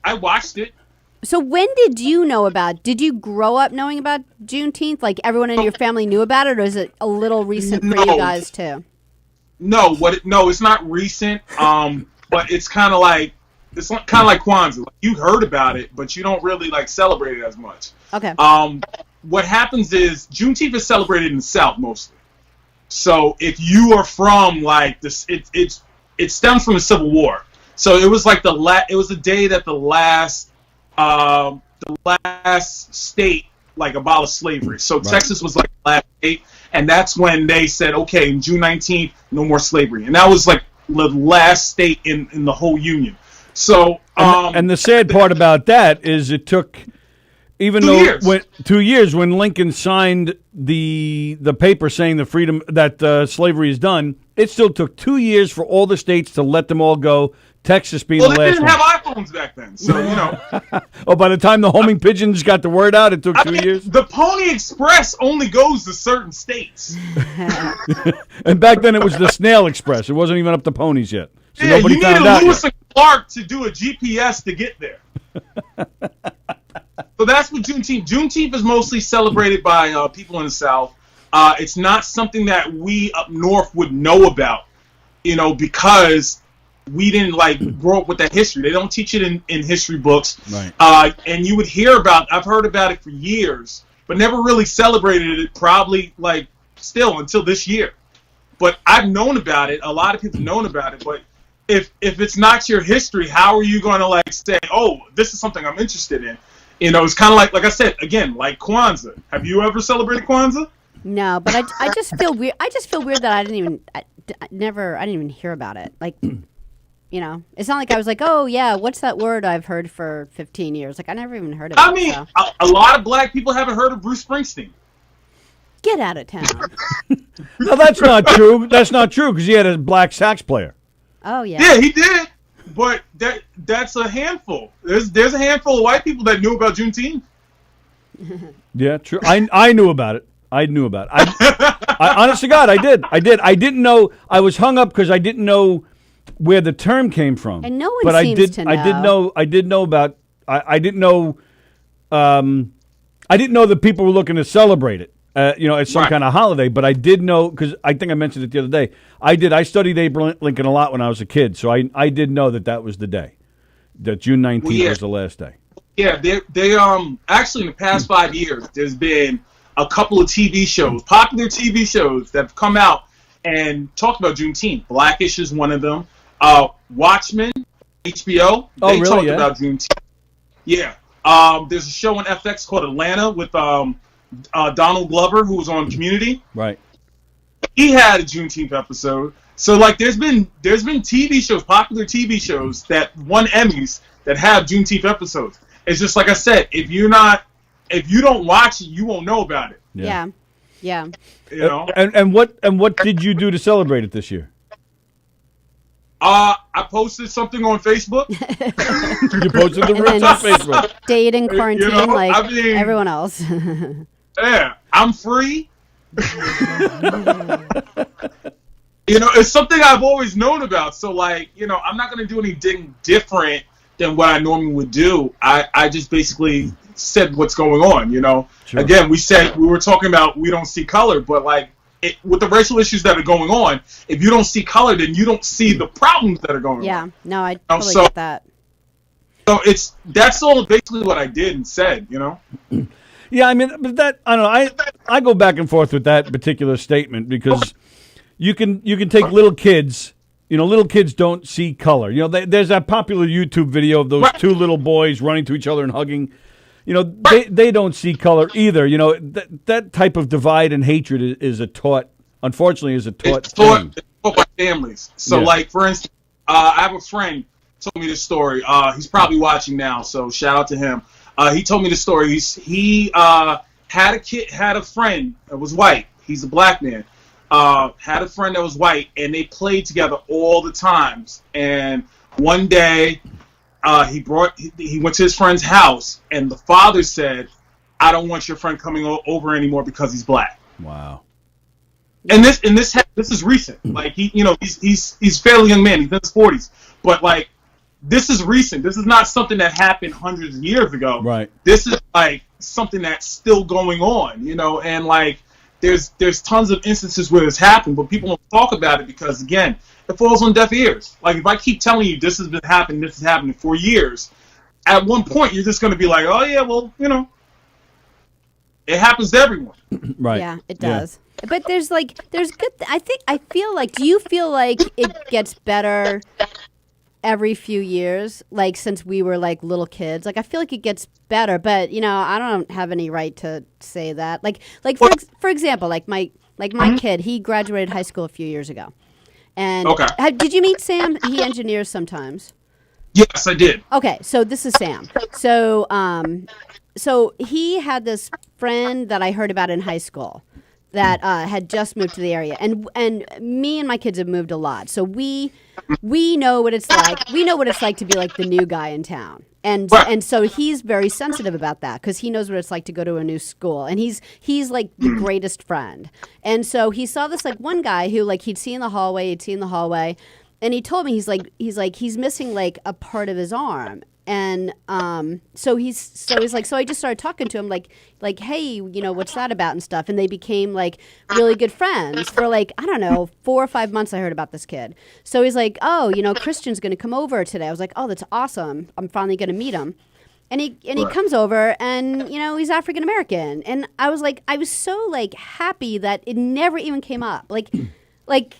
I watched it. So when did you know about? Did you grow up knowing about Juneteenth? Like everyone in your family knew about it, or is it a little recent for you No. guys too? No, it's not recent. But it's kind of like Kwanzaa. Like, you heard about it, but you don't really like celebrate it as much. Okay. What happens is Juneteenth is celebrated in the South mostly. So if you are from like this, it stems from the Civil War. So it was like it was the day that the last state like abolished slavery. So Texas was like the last state, and that's when they said, okay, in June 19th, no more slavery, and that was like the last state in the whole Union. So and the sad part about that is it took, even 2 though years. 2 years when Lincoln signed the paper saying the freedom that slavery is done, it still took 2 years for all the states to let them all go. Texas being well, the they last didn't one. have iPhones back then, so you know. Oh, by the time the homing pigeons got the word out, it took 2 years. The Pony Express only goes to certain states. And back then it was the Snail Express. It wasn't even up to ponies yet. So Yeah, nobody you found needed out Lewis yet. and Clark to do a GPS to get there. So that's what Juneteenth is mostly celebrated by people in the South. It's not something that we up north would know about, because we didn't grow up with that history. They don't teach it in history books. Right. And you would hear I've heard about it for years, but never really celebrated it, probably still until this year. But I've known about it. A lot of people have known about it. But if it's not your history, how are you going to say, oh, this is something I'm interested in? It's kind of like I said, again, like Kwanzaa. Have you ever celebrated Kwanzaa? No, but I just feel weird. I just feel weird that I didn't even hear about it. It's not like I was like, oh yeah, what's that word I've heard for 15 years? I never even heard of it. I mean, so. a lot of black people haven't heard of Bruce Springsteen. Get out of town. No, that's not true. That's not true because he had a black sax player. Oh yeah. Yeah, he did. But that's a handful. There's a handful of white people that knew about Juneteenth. Yeah, true. I knew about it. I knew about it. I honest to God, I did. I didn't know. I was hung up because I didn't know where the term came from. And no one but seems to know. I did know about. I didn't know. I didn't know that people were looking to celebrate it. It's some kind of holiday. But I did know because I think I mentioned it the other day. I studied Abraham Lincoln a lot when I was a kid, so I did know that was the day. That June 19th was the last day. Yeah, they actually in the past 5 years, there's been a couple of TV shows, popular TV shows that have come out and talked about Juneteenth. Blackish is one of them. Watchmen, HBO, they talked about Juneteenth. Yeah. There's a show on FX called Atlanta with Donald Glover, who was on Community. Right. He had a Juneteenth episode. So there's been TV shows, popular TV shows that won Emmys that have Juneteenth episodes. It's just like I said, if you don't watch it, you won't know about it. Yeah. And what did you do to celebrate it this year? I posted something on Facebook. You posted the roots on Facebook. Stayed in quarantine everyone else. Yeah, I'm free. It's something I've always known about. So I'm not going to do anything different than what I normally would do. I just basically said what's going on. Sure. Again, we were talking about we don't see color, but with the racial issues that are going on, if you don't see color, then you don't see the problems that are going on. Yeah, no, I totally get that. So that's all basically what I did and said, you know? Yeah, I mean, but that, I don't know, I go back and forth with that particular statement because you can take little kids. Little kids don't see color. There's that popular YouTube video of those two little boys running to each other and hugging. They don't see color either. That type of divide and hatred is unfortunately, is a taught thing. It's taught by families. So, like, for instance, I have a friend told me this story. He's probably watching now, so shout out to him. He told me the story. He had a friend that was white. He's a black man. Had a friend that was white, and they played together all the times. And one day, he went to his friend's house, and the father said, "I don't want your friend coming over anymore because he's black." Wow. And this is recent. Like he's fairly young man. He's in his 40s, but like this is recent. This is not something that happened hundreds of years ago. Right. This is like something that's still going on. And like. There's tons of instances where this happened, but people don't talk about it because, again, it falls on deaf ears. Like, if I keep telling you this has been happening for years, at one point you're just going to be like, oh, yeah, well, it happens to everyone. Right. Yeah, it does. Yeah. But there's good, do you feel like it gets better every few years, like since we were like little kids? Like I feel like it gets better, but I don't have any right to say that. Like for example, like my kid, he graduated high school a few years ago. And did you meet Sam? He engineers sometimes. Yes, I did. Okay, so this is Sam. So he had this friend that I heard about in high school that had just moved to the area, and me and my kids have moved a lot, so we know what it's like. We know what it's like to be like the new guy in town, and so he's very sensitive about that because he knows what it's like to go to a new school, and he's like the greatest friend. And so he saw this like one guy who like he'd see in the hallway, and he told me he's missing like a part of his arm. And so I just started talking to him like hey, what's that about and stuff, and they became like really good friends for like, I don't know, 4 or 5 months. I heard about this kid. So he's like, oh, Christian's going to come over today. I was like, oh, that's awesome. I'm finally going to meet him. And he comes over, and he's African American, and I was so like happy that it never even came up. Like like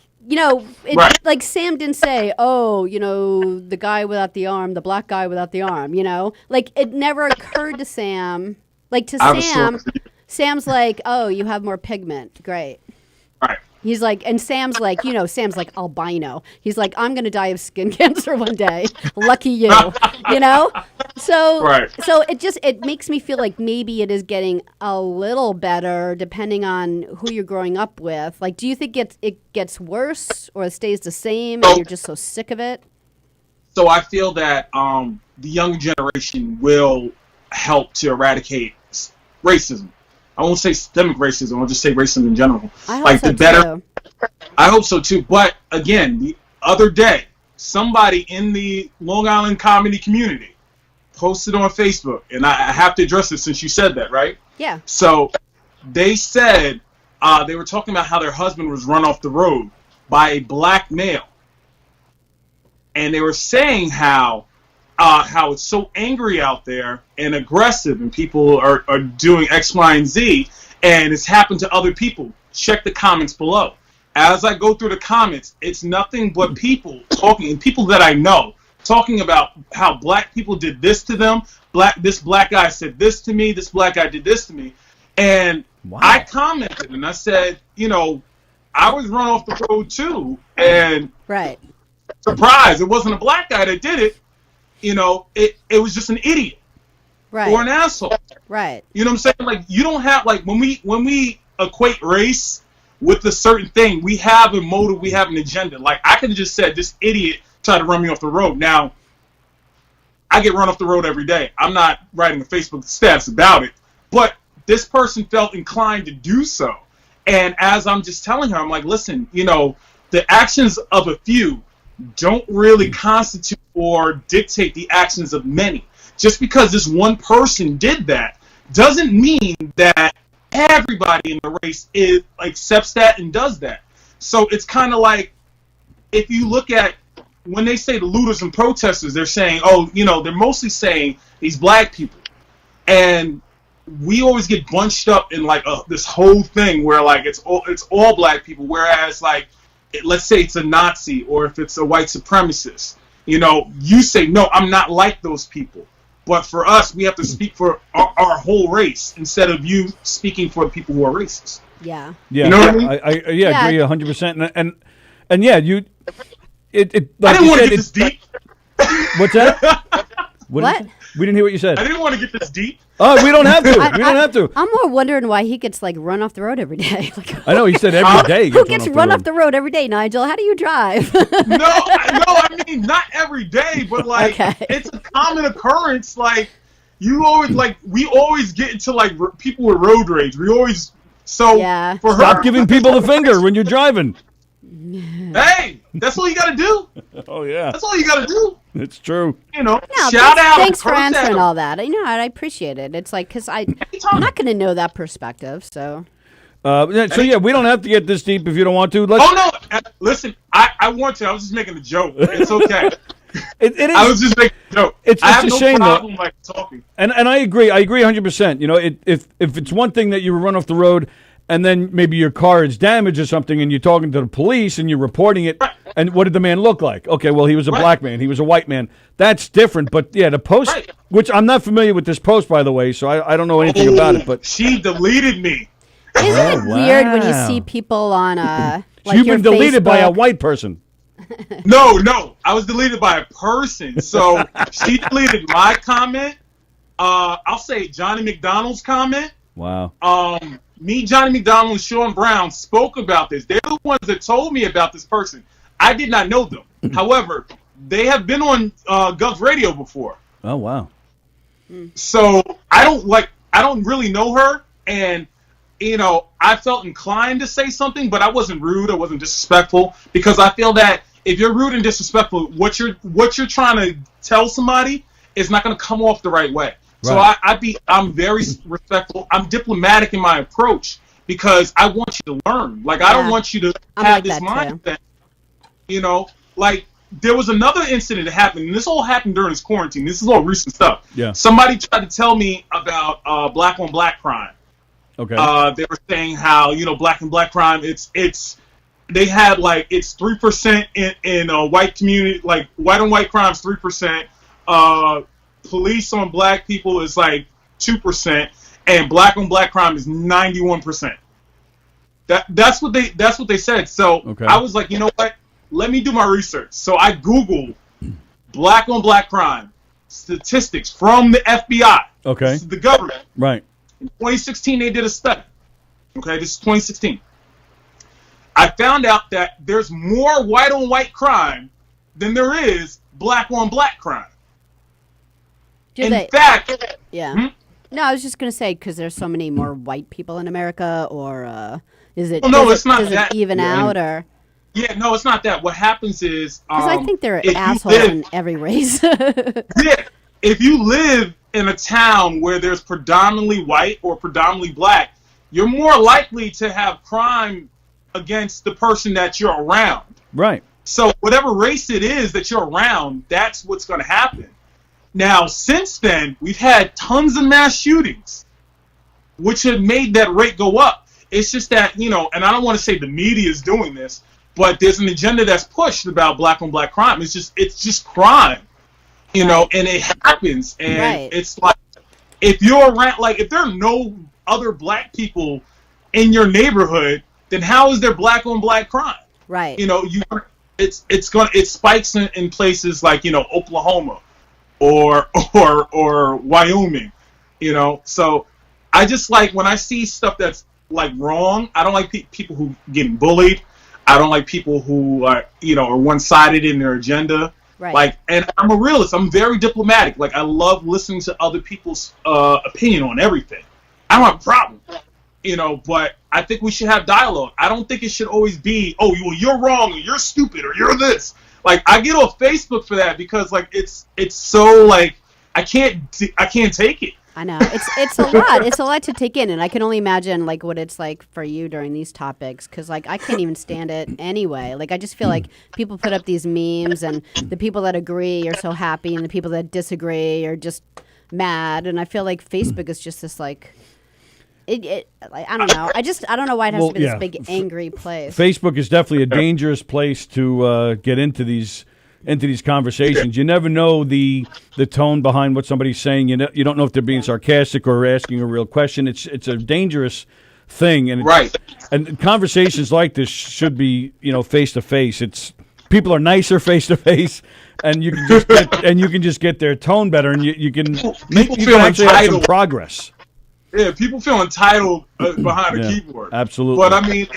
Sam didn't say, oh, the guy without the arm, the black guy without the arm, like it never occurred to Sam. Like to Sam, Sam's like, oh, you have more pigment. Great. Right. He's like, and Sam's like, Sam's like albino. He's like, I'm going to die of skin cancer one day. Lucky you, So, so it makes me feel like maybe it is getting a little better depending on who you're growing up with. Like, do you think it gets worse or it stays the same and you're just so sick of it? So I feel that the younger generation will help to eradicate racism. I won't say systemic racism. I'll just say racism in general. I hope so too. I hope so too. But again, the other day, somebody in the Long Island comedy community posted on Facebook, and I have to address it since you said that, right? Yeah. So they said they were talking about how their husband was run off the road by a black male, and they were saying how it's so angry out there and aggressive, and people are doing X, Y, and Z, and it's happened to other people. Check the comments below. As I go through the comments, it's nothing but people talking, and people that I know, talking about how black people did this to them. This black guy said this to me. This black guy did this to me. And I commented, and I said, I was run off the road too. And surprise, it wasn't a black guy that did it. It was just an idiot, or an asshole, right? You know what I'm saying? Like, you don't have, like, when we equate race with a certain thing, we have a motive, we have an agenda. Like, I could have just said this idiot tried to run me off the road. Now, I get run off the road every day. I'm not writing a Facebook status about it, but this person felt inclined to do so. And as I'm just telling her, I'm like, listen, the actions of a few don't really constitute or dictate the actions of many. Just because this one person did that doesn't mean that everybody in the race accepts that and does that. So it's kind of like, if you look at when they say the looters and protesters, they're saying, they're mostly saying these black people, and we always get bunched up in like this whole thing where like it's all black people, whereas like let's say it's a Nazi or if it's a white supremacist, you say no, I'm not like those people. But for us, we have to speak for our whole race instead of you speaking for the people who are racist. Yeah. Yeah. You know what I mean? I agree 100%. And yeah, you. Like I didn't want to get this deep. What's that? What? We didn't hear what you said. I didn't want to get this deep. Oh, we don't have to. We don't have to. I'm more wondering why he gets like run off the road every day. I know he said every day. Who gets run off the road every day, Nigel? How do you drive? No, I mean not every day, but like it's a common occurrence. Like we always get into like people with road rage. We always for her. Stop giving people the finger when you're driving. Hey, that's all you got to do. Oh yeah, that's all you got to do. It's true. Shout out. Thanks for answering all that. I appreciate it. It's like because I'm not going to know that perspective. So. We don't have to get this deep if you don't want to. Listen, I want to. I was just making a joke. It's okay. It is. I was just making a joke. It's I have a no shame problem, though. like talking. And I agree. I agree 100%. If it's one thing that you run off the road and then maybe your car is damaged or something and you're talking to the police and you're reporting it, and what did the man look like? Okay, well, he was a black man. He was a white man. That's different. But, yeah, the post, which I'm not familiar with this post, by the way, so I don't know anything about it. But she deleted me. Isn't it weird when you see people on you've been deleted by a white person. No. I was deleted by a person. So she deleted my comment. I'll say Johnny McDonald's comment. Wow. Me, Johnny McDonald, and Sean Brown spoke about this. They're the ones that told me about this person. I did not know them. However, they have been on Gov's radio before. Oh wow. So I don't really know her, and I felt inclined to say something, but I wasn't rude. I wasn't disrespectful, because I feel that if you're rude and disrespectful, what you're trying to tell somebody is not going to come off the right way. Right. So I'm very respectful. I'm diplomatic in my approach because I want you to learn. Like I don't want you to have this mindset. Like there was another incident that happened, and this all happened during this quarantine. This is all recent stuff. Yeah. Somebody tried to tell me about black on black crime. Okay. They were saying how black on black crime. They had like it's 3% in a white community, like white on white crimes 3%. Police on black people is like 2%, and black on black crime is 91%. That's what they said. So I was like, you know what? Let me do my research. So I Googled black on black crime statistics from the FBI. Okay. This is the government. Right. In 2016, they did a study. Okay, this is 2016. I found out that there's more white on white crime than there is black on black crime. In fact, No, I was just going to say, because there's so many more white people in America, or is it? It's not does that. It even out, or? Yeah, no, it's not that. What happens is because I think there are assholes in every race. Yeah, if you live in a town where there's predominantly white or predominantly black, you're more likely to have crime against the person that you're around. Right. So whatever race it is that you're around, that's what's going to happen. Now, since then, we've had tons of mass shootings, which have made that rate go up. It's just that, and I don't want to say the media is doing this, but there's an agenda that's pushed about black on black crime. It's just crime, and it happens. And it's like, if you're around, like, if there are no other black people in your neighborhood, then how is there black on black crime? Right. It spikes in places like, Oklahoma. Or Wyoming, So I just like when I see stuff that's like wrong. I don't like people who getting bullied. I don't like people who are are one-sided in their agenda. Right. Like, and I'm a realist. I'm very diplomatic. Like I love listening to other people's opinion on everything. I don't have a problem, But I think we should have dialogue. I don't think it should always be, oh, well, you're wrong, or you're stupid, or you're this. Like I get off Facebook for that because like it's so like I can't take it. I know it's a lot. It's a lot to take in, and I can only imagine like what it's like for you during these topics, because like I can't even stand it anyway. Like I just feel like people put up these memes, and the people that agree are so happy, and the people that disagree are just mad. And I feel like Facebook is just this like. I don't know. I don't know why it has to be this big angry place. Facebook is definitely a dangerous place to get into these conversations. You never know the tone behind what somebody's saying. You don't know if they're being sarcastic or asking a real question. It's a dangerous thing, and and conversations like this should be face to face. People are nicer face to face, and you can just get their tone better, and you can actually have some progress. Yeah, people feel entitled behind a keyboard. Absolutely. But I mean,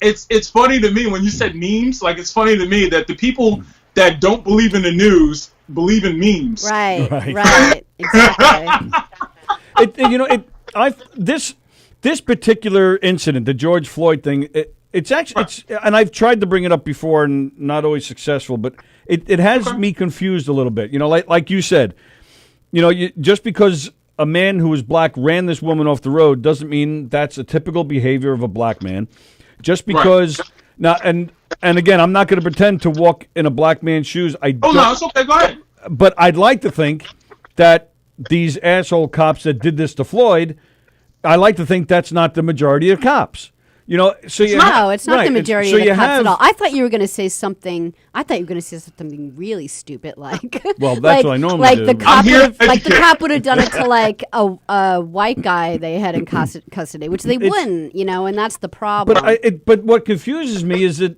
it's funny to me when you said memes. Like, it's funny to me that the people that don't believe in the news believe in memes. Right. Exactly. This particular incident, the George Floyd thing, it's and I've tried to bring it up before and not always successful, but it has me confused a little bit. Like you said, just because a man who is black ran this woman off the road doesn't mean that's a typical behavior of a black man. Just because now, and again, I'm not going to pretend to walk in a black man's shoes. No, it's okay. Go ahead. But I'd like to think that these asshole cops that did this to Floyd, I like to think that's not the majority of cops. It's not the majority of the cops at all. I thought you were going to say something. I thought you were going to say something really stupid, like. Well, that's what I normally do. The cop would have done it to like a white guy they had in custody, which they wouldn't, and that's the problem. But what confuses me is that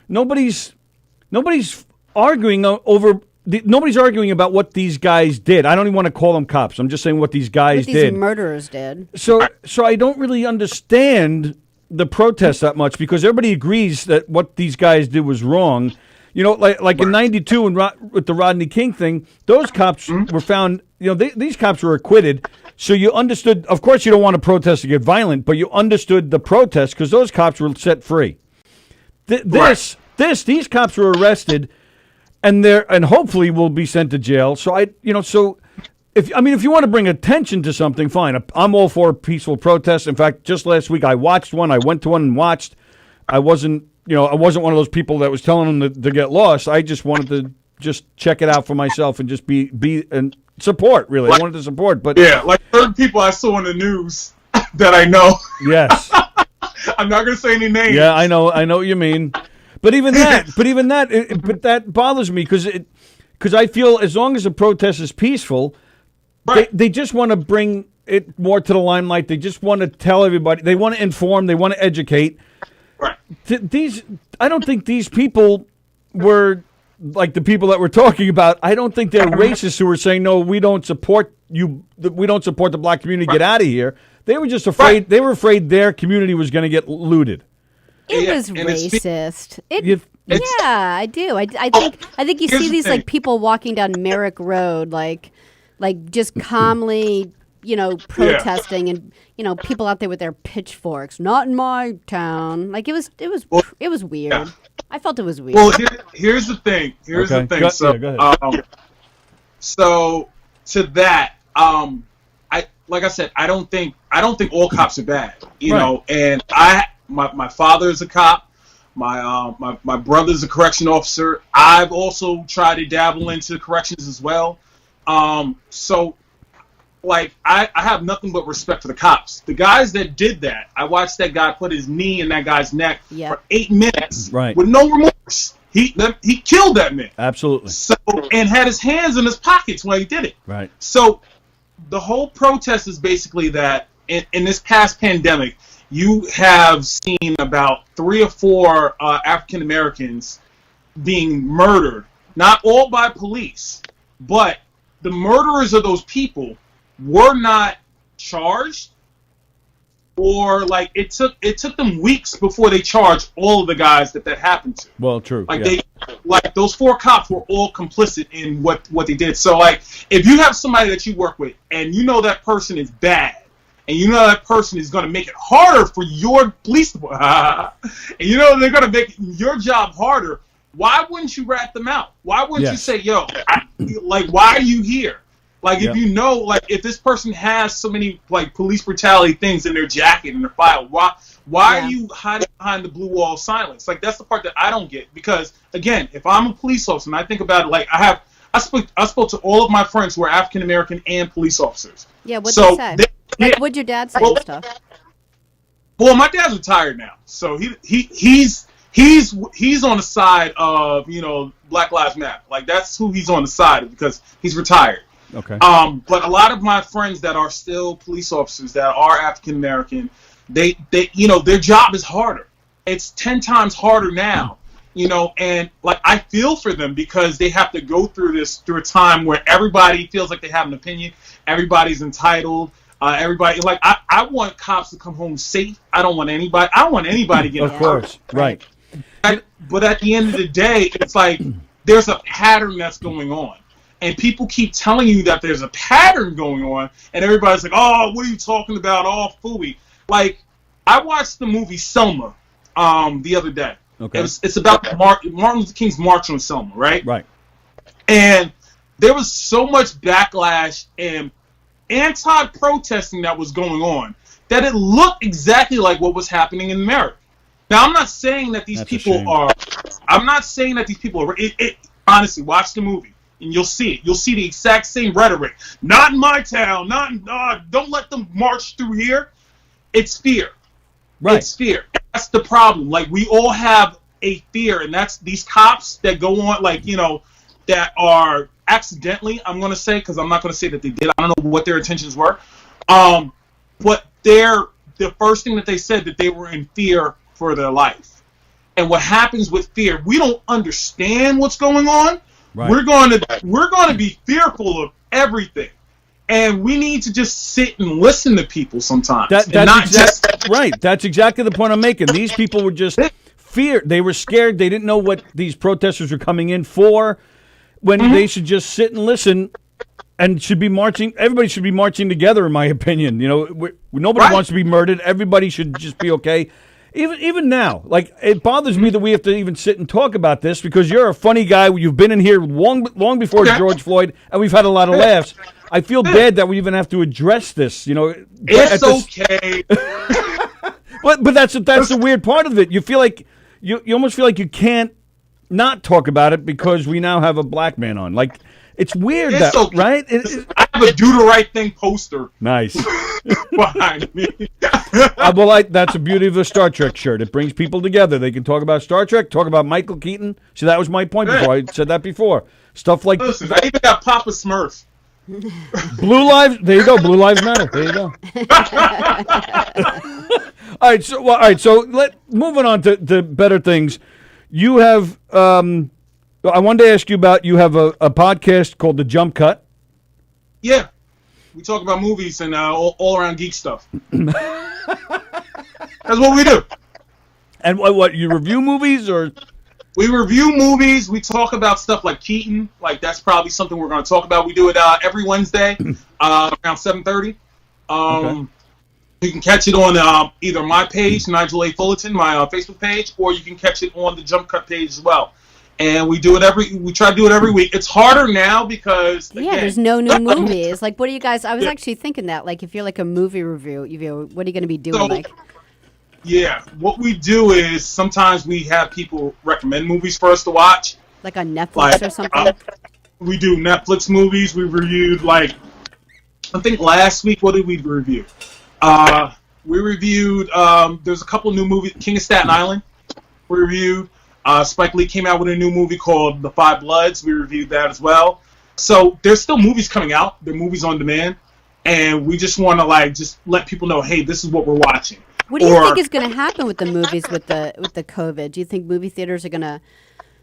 nobody's arguing over. Nobody's arguing about what these guys did. I don't even want to call them cops. I'm just saying what these guys did. These murderers did. So I don't really understand the protest that much, because everybody agrees that what these guys did was wrong. Like in '92 with the Rodney King thing, those cops were found. These cops were acquitted. So you understood. Of course, you don't want to protest to get violent, but you understood the protest because those cops were set free. These cops were arrested, and hopefully will be sent to jail. So If you want to bring attention to something, fine. I'm all for peaceful protests. In fact, just last week I watched one. I went to one and watched. I wasn't one of those people that was telling them to get lost. I just wanted to just check it out for myself and just be and support. Really, I wanted to support. But like certain people I saw on the news that I know. Yes. I'm not going to say any names. Yeah, I know what you mean. But even that, that bothers me because I feel as long as the protest is peaceful. They just want to bring it more to the limelight. They just want to tell everybody. They want to inform. They want to educate. Right. I don't think these people were like the people that we're talking about. I don't think they're racists who were saying, no, we don't support you. We don't support the black community. Get out of here. They were just afraid. Right. They were afraid their community was going to get looted. It was racist. I do. I think you see these like people walking down Merrick Road, like just calmly, protesting, and people out there with their pitchforks. Not in my town. Like it was weird. Yeah. I felt it was weird. Well, here's the thing. The thing. Go ahead. So to that, like I said, I don't think all cops are bad. You know, and my father is a cop. My brother's a correction officer. I've also tried to dabble into corrections as well. So, like, I have nothing but respect for the cops. The guys that did that, I watched that guy put his knee in that guy's neck for 8 minutes with no remorse. He killed that man. Absolutely. So, and had his hands in his pockets while he did it. Right. So, the whole protest is basically that in this past pandemic, you have seen about 3 or 4 African Americans being murdered, not all by police, but the murderers of those people were not charged, or like it took them weeks before they charged all of the guys that happened to. Well, true. Like those 4 cops were all complicit in what they did. So like if you have somebody that you work with and you know that person is bad, and you know that person is going to make it harder for your police department, and you know they're going to make your job harder, why wouldn't you rat them out? Why wouldn't you say, yo, why are you here? Like, if you know, like, if this person has so many, like, police brutality things in their jacket and their file, why are you hiding behind the blue wall of silence? Like, that's the part that I don't get. Because, again, if I'm a police officer and I think about it, like, I spoke to all of my friends who are African American and police officers. Yeah, what'd they say? Like, what'd your dad say and stuff? Well, my dad's retired now, so he's on the side of, you know, Black Lives Matter. Like, that's who he's on the side of, because he's retired. Okay. But a lot of my friends that are still police officers that are African American, they you know, their job is harder. It's 10 times harder now, you know, and like, I feel for them because they have to go through a time where everybody feels like they have an opinion, everybody's entitled, everybody, like, I want cops to come home safe. I don't want anybody getting hurt. Of course, right. But at the end of the day, it's like there's a pattern that's going on. And people keep telling you that there's a pattern going on, and everybody's like, "Oh, what are you talking about? All phooey." Like, I watched the movie Selma the other day. Okay. It's about Martin Luther King's March on Selma, right? Right. And there was so much backlash and anti-protesting that was going on that it looked exactly like what was happening in America. Now, I'm not saying that these people are. I'm not saying that these people are. Honestly, watch the movie. And you'll see it. You'll see the exact same rhetoric. Not in my town. Don't let them march through here. It's fear. Right. It's fear. That's the problem. Like, we all have a fear, and that's these cops that go on, like, you know, that are accidentally, I'm going to say, because I'm not going to say that they did. I don't know what their intentions were. But the first thing that they said, that they were in fear for their life. And what happens with fear, we don't understand what's going on. Right. We're going to be fearful of everything, and we need to just sit and listen to people sometimes. Right. That's exactly the point I'm making. These people were just feared. They were scared. They didn't know what these protesters were coming in for. When they should just sit and listen, and should be marching. Everybody should be marching together, in my opinion. You know, nobody wants to be murdered. Everybody should just be okay. Even now, like, it bothers me that we have to even sit and talk about this, because you're a funny guy. You've been in here long before George Floyd, and we've had a lot of laughs. I feel bad that we even have to address this. You know, it's okay. but that's the weird part of it. You feel like you almost feel like you can't not talk about it because we now have a black man on. Like, it's weird, okay. Right? I have a "Do the Right Thing" poster. Nice. Behind me. Well, that's the beauty of the Star Trek shirt. It brings people together. They can talk about Star Trek, talk about Michael Keaton. See, that was my point before. I said that before. Stuff like... Listen, I even got Papa Smurf. Blue Lives... There you go. Blue Lives Matter. There you go. All right, so moving on to better things. You have... I wanted to ask you about... You have a podcast called The Jump Cut. Yeah. We talk about movies and all around geek stuff. That's what we do. And what you review movies, or? We review movies. We talk about stuff like Keaton. Like, that's probably something we're going to talk about. We do it every Wednesday around 7:30. Okay. You can catch it on either my page, Nigel A. Fullerton, my Facebook page, or you can catch it on the Jump Cut page as well. And we try to do it every week. It's harder now because, again, there's no new movies. Like, what are you guys? I was actually thinking that, like, if you're like a movie review, what are you going to be doing? Yeah, what we do is sometimes we have people recommend movies for us to watch, like on Netflix or something. We do Netflix movies. We reviewed, like, I think last week. What did we review? We reviewed. There's a couple new movies. King of Staten Island. We reviewed. Spike Lee came out with a new movie called The Five Bloods. We reviewed that as well. So there's still movies coming out. They're movies on demand. And we just want to, just let people know, hey, this is what we're watching. What do you think is going to happen with the movies with the COVID? Do you think movie theaters are going to,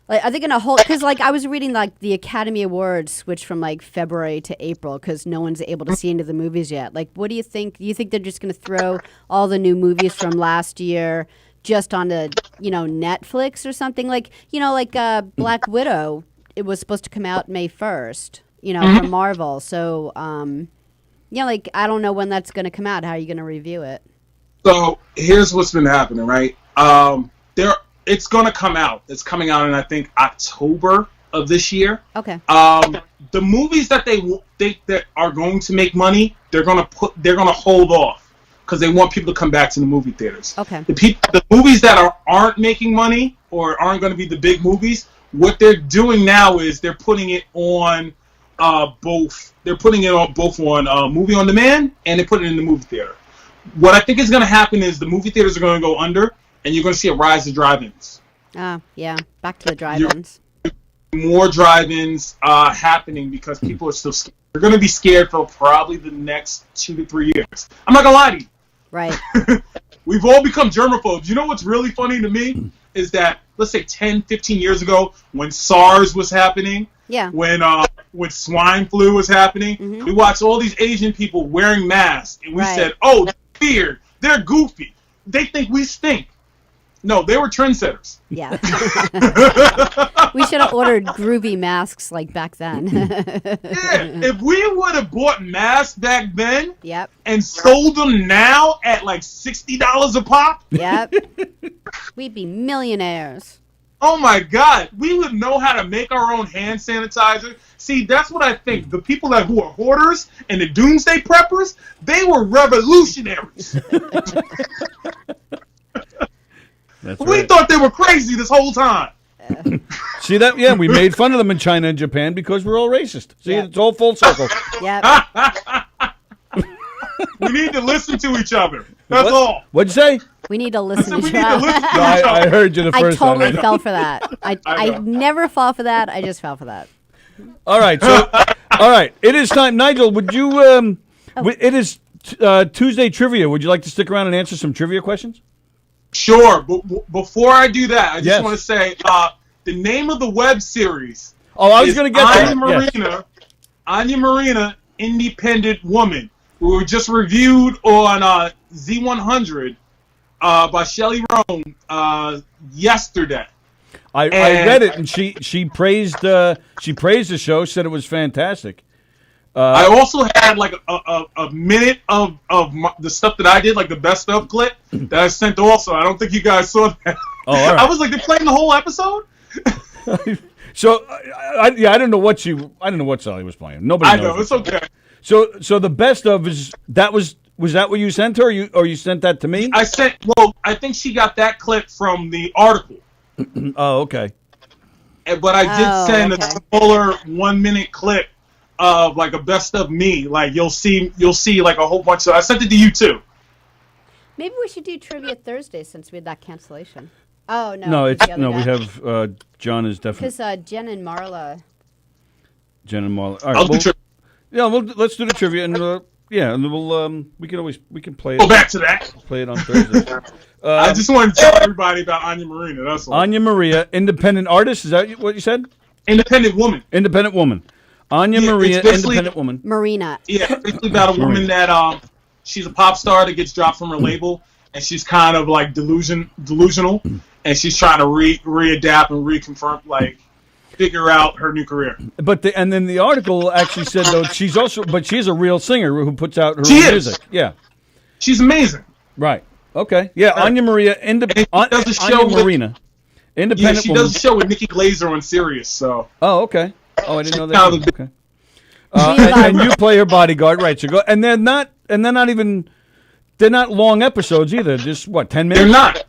are they going to hold? Because, I was reading, the Academy Awards switched from, February to April because no one's able to see into the movies yet. What do you think? Do you think they're just going to throw all the new movies from last year just on the, Netflix or something? Black Widow, it was supposed to come out May 1st, from Marvel. So, I don't know when that's going to come out. How are you going to review it? So here's what's been happening, right? It's going to come out. It's coming out in, I think, October of this year. Okay. The movies that they think that are going to make money, they're gonna hold off because they want people to come back to the movie theaters. Okay. The movies that aren't making money or aren't going to be the big movies, what they're doing now is they're putting it on both. They're putting it on both on movie on demand and they put it in the movie theater. What I think is going to happen is the movie theaters are going to go under, and you're going to see a rise of drive-ins. Yeah, back to the drive-ins. More drive-ins happening because people are still scared. They're going to be scared for probably the next 2 to 3 years. I'm not going to lie to you. Right. We've all become germaphobes. You know what's really funny to me is that, let's say 10, 15 years ago, when SARS was happening, when swine flu was happening, we watched all these Asian people wearing masks, and we said, oh, they're weird. They're goofy. They think we stink. No, they were trendsetters. Yeah. We should have ordered groovy masks like back then. If we would have bought masks back then yep. and sold them now at like $60 a pop, yep, we'd be millionaires. Oh my God, we would know how to make our own hand sanitizer. See, that's what I think. The people who are hoarders and the doomsday preppers, they were revolutionaries. That's we thought they were crazy this whole time. See that? Yeah, we made fun of them in China and Japan because we're all racist. See, it's all full circle. Yep. We need to listen to each other. That's all. What'd you say? We need to listen to each other. I heard you the first time. I totally fell for that. I never fall for that. I just fell for that. All right. So, all right. It is time. Nigel, would you? It is Tuesday trivia. Would you like to stick around and answer some trivia questions? Sure, but before I do that, I just want to say the name of the web series. Oh, I was going to get that. Anya Marina, Independent Woman. We were just reviewed on Z100 by Shelley Roan yesterday. I read it, and she praised the show, said it was fantastic. I also had like a minute of the stuff that I did, like the best of clip that I sent also. I don't think you guys saw that. Oh, all right. I was like, they're playing the whole episode? So I didn't know what Sallie was playing. Nobody knows. I know, it's okay. So the best of was that what you sent her, or you sent that to me? I think she got that clip from the article. Oh, okay. But I did send a smaller 1 minute clip of like a best of me. Like you'll see like a whole bunch of. I sent it to you too. Maybe we should do Trivia Thursday since we had that cancellation. Oh no! No, we have John is definitely because Jen and Marla. All right, let's do the trivia and and we'll we can play it. Go back to that. Play it on Thursday. I just wanted to tell everybody about Anya Marina. That's all. Anya Maria, independent artist. Is that what you said? Independent woman. Independent woman. Anya Maria, independent woman. Marina. Yeah, it's basically about a woman that she's a pop star that gets dropped from her label, and she's kind of like delusional, and she's trying to readapt and reconfirm, like figure out her new career. But then the article actually said though she's a real singer who puts out her own music. Yeah, she's amazing. Right. Okay. Yeah, Anya Maria, independent. Marina, independent. Yeah, she does a show with Nikki Glazer on Sirius. So. Oh, okay. Oh, I didn't know that. Okay. And you play her bodyguard, right? So go, and they're not long episodes either. Just what, 10 minutes? They're not.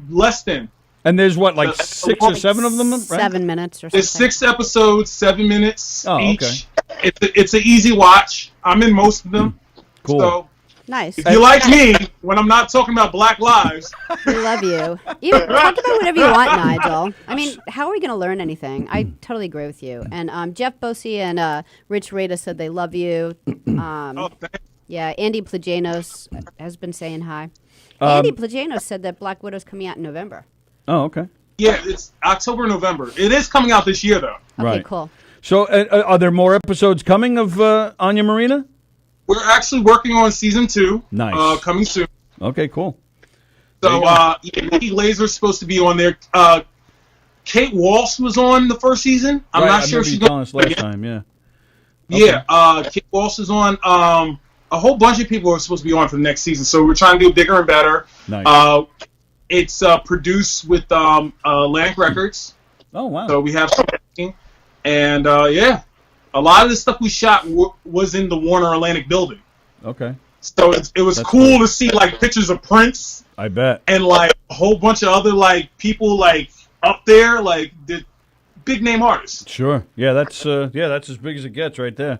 Less than. And there's what, like 6 or 7 of them, right? 7 minutes or something. There's 6 episodes, 7 minutes each. Okay. It's an easy watch. I'm in most of them. Cool. So nice. If you like me, when I'm not talking about Black lives. We love you. You talk about whatever you want, Nigel. I mean, how are we going to learn anything? I totally agree with you. And Jeff Bosey and Rich Rada said they love you. Yeah, Andy Plajanos has been saying hi. Andy Plajanos said that Black Widow's coming out in November. Oh, okay. Yeah, it's October, November. It is coming out this year, though. Okay, right. Cool. So are there more episodes coming of Anya Marina? We're actually working on season 2. Nice. Coming soon. Okay, cool. So, Nikki Glazer's supposed to be on there. Kate Walsh was on the first season. I'm not sure if she's going to last time, yeah. Okay. Yeah, Kate Walsh is on. A whole bunch of people are supposed to be on for the next season, so we're trying to do bigger and better. Nice. It's produced with Atlantic Records. Oh, wow. So we have some, and yeah, a lot of the stuff we shot was in the Warner Atlantic building. Okay. So it was cool to see like pictures of Prince. I bet. And like a whole bunch of other like people like up there, like the big name artists. Sure. Yeah, that's as big as it gets right there.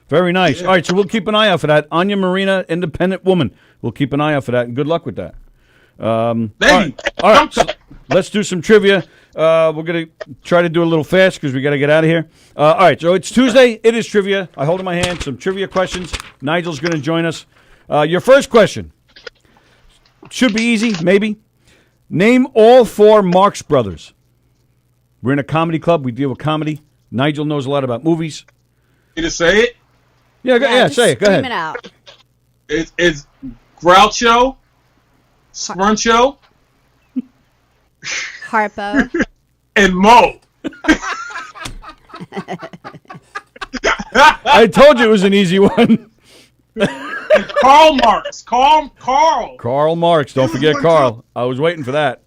Very nice. Yeah. All right, so we'll keep an eye out for that. Anya Marina, independent woman. We'll keep an eye out for that, and good luck with that. All right. So let's do some trivia. We're going to try to do a little fast because we got to get out of here. All right, so it's Tuesday. It is trivia. I hold in my hand some trivia questions. Nigel's going to join us. Your first question should be easy, maybe. Name all 4 Marx Brothers. We're in a comedy club. We deal with comedy. Nigel knows a lot about movies. You to say it? Yeah, say it. Go ahead. Scream it out. It's Groucho, Scruncho, Harpo, and Mo. I told you it was an easy one. And Karl Marx. Karl Marx. Don't forget Karl. I was waiting for that.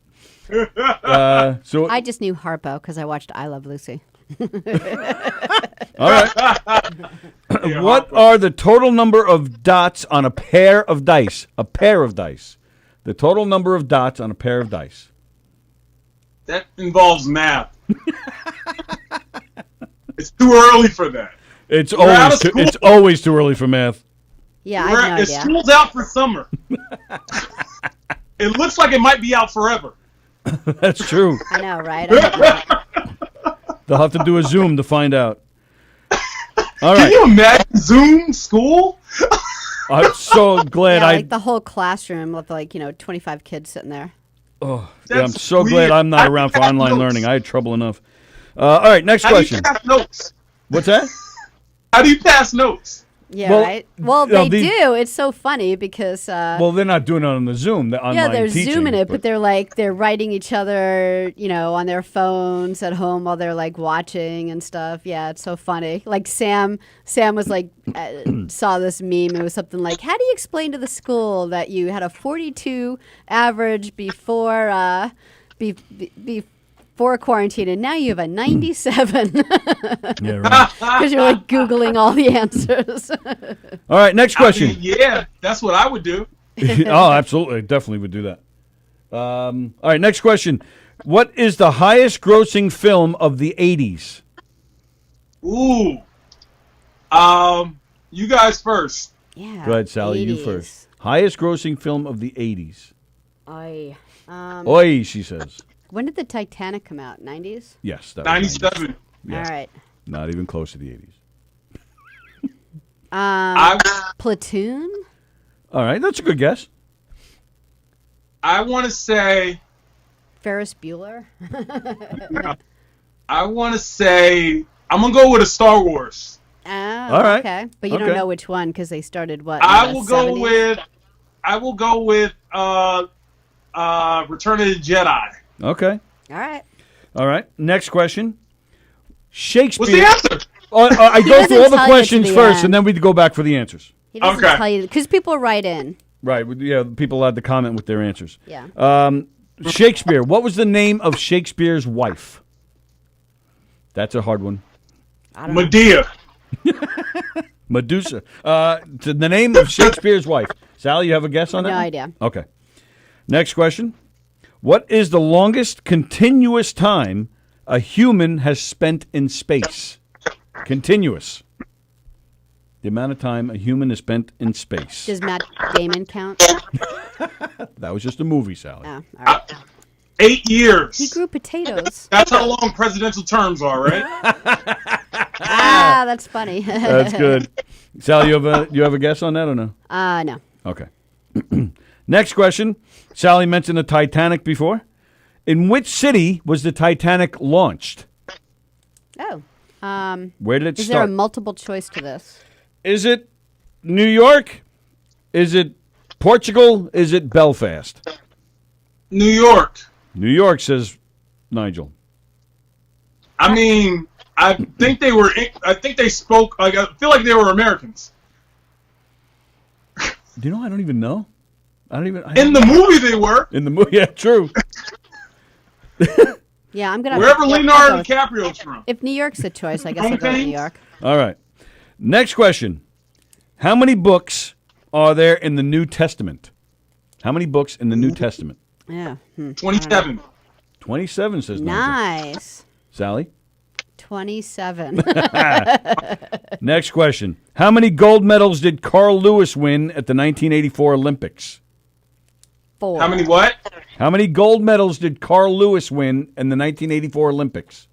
So I just knew Harpo because I watched I Love Lucy. All right. What are the total number of dots on a pair of dice? A pair of dice. The total number of dots on a pair of dice. That involves math. It's too early for that. It's always too early for math. Yeah, I have no idea. School's out for summer. It looks like it might be out forever. That's true. I know, right? They'll have to do a Zoom to find out. All right. Can you imagine Zoom school? I'm so glad like the whole classroom with 25 kids sitting there. Oh, yeah, I'm so glad I'm not around for online learning. I had trouble enough. All right, next question. How do you pass notes? What's that? How do you pass notes? Yeah, right. Well, they do. It's so funny because. Well, they're not doing it on the Zoom. The online they're teaching, zooming it, but they're writing each other, on their phones at home while they're watching and stuff. Yeah, it's so funny. Like Sam was saw this meme. It was something like, "How do you explain to the school that you had a 42 average before before quarantine, and now you have a 97. Yeah, right. Because you're Googling all the answers. All right, next question. Yeah, that's what I would do. Oh, absolutely. Definitely would do that. All right, next question. What is the highest grossing film of the 80s? Ooh. You guys first. Yeah. Go ahead, Sally. 80s. You first. Highest grossing film of the 80s. Oi. Oi, she says. When did the Titanic come out? 90s? Yes. That 97. Yeah. All right. Not even close to the 80s. Platoon? All right. That's a good guess. I want to say... Ferris Bueller? I want to say... I'm going to go with a Star Wars. Oh, all right. Okay. But you don't know which one because they started what? I will go with Return of the Jedi. Okay. All right. Next question. Shakespeare. What's the answer? I go through all the questions first, and then we go back for the answers. He doesn't tell you because people write in. Right. Yeah. People had to comment with their answers. Yeah. Shakespeare. What was the name of Shakespeare's wife? That's a hard one. Medea. Medusa. The name of Shakespeare's wife. Sally, you have a guess on that? No idea. Okay. Next question. What is the longest continuous time a human has spent in space? Continuous. The amount of time a human has spent in space. Does Matt Damon count? That was just a movie, Sally. Oh, all right. 8 years. He grew potatoes. That's how long presidential terms are, right? That's funny. That's good. Sally, you have a guess on that or no? No. Okay. Next question. Sally mentioned the Titanic before. In which city was the Titanic launched? Oh. Where did it start? Is there a multiple choice to this? Is it New York? Is it Portugal? Is it Belfast? New York. New York, says Nigel. I mean, I think they spoke, I feel like they were Americans. Do you know? I don't even know. In the movie they were. In the movie, yeah, true. Yeah, I'm gonna. Wherever I'll Leonardo go with- DiCaprio's from. If New York's a choice, I guess I'll go with New York. All right. Next question. How many books are there in the New Testament? How many books in the New Testament? Yeah. 27. 27 says Nigel. Nice. Sally? 27. Next question. How many gold medals did Carl Lewis win at the 1984 Olympics? 4. How many what? How many gold medals did Carl Lewis win in the 1984 Olympics?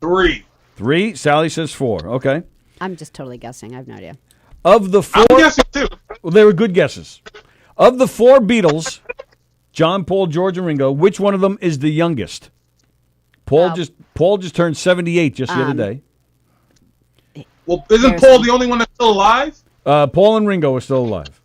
3. 3. Sally says 4. Okay. I'm just totally guessing. I have no idea. Of the 4, I'm guessing 2. well, they were good guesses. Of the 4 Beatles, John, Paul, George, and Ringo, which one of them is the youngest? Paul just turned 78 just the other day. Well, isn't Paul the only one that's still alive? Paul and Ringo are still alive.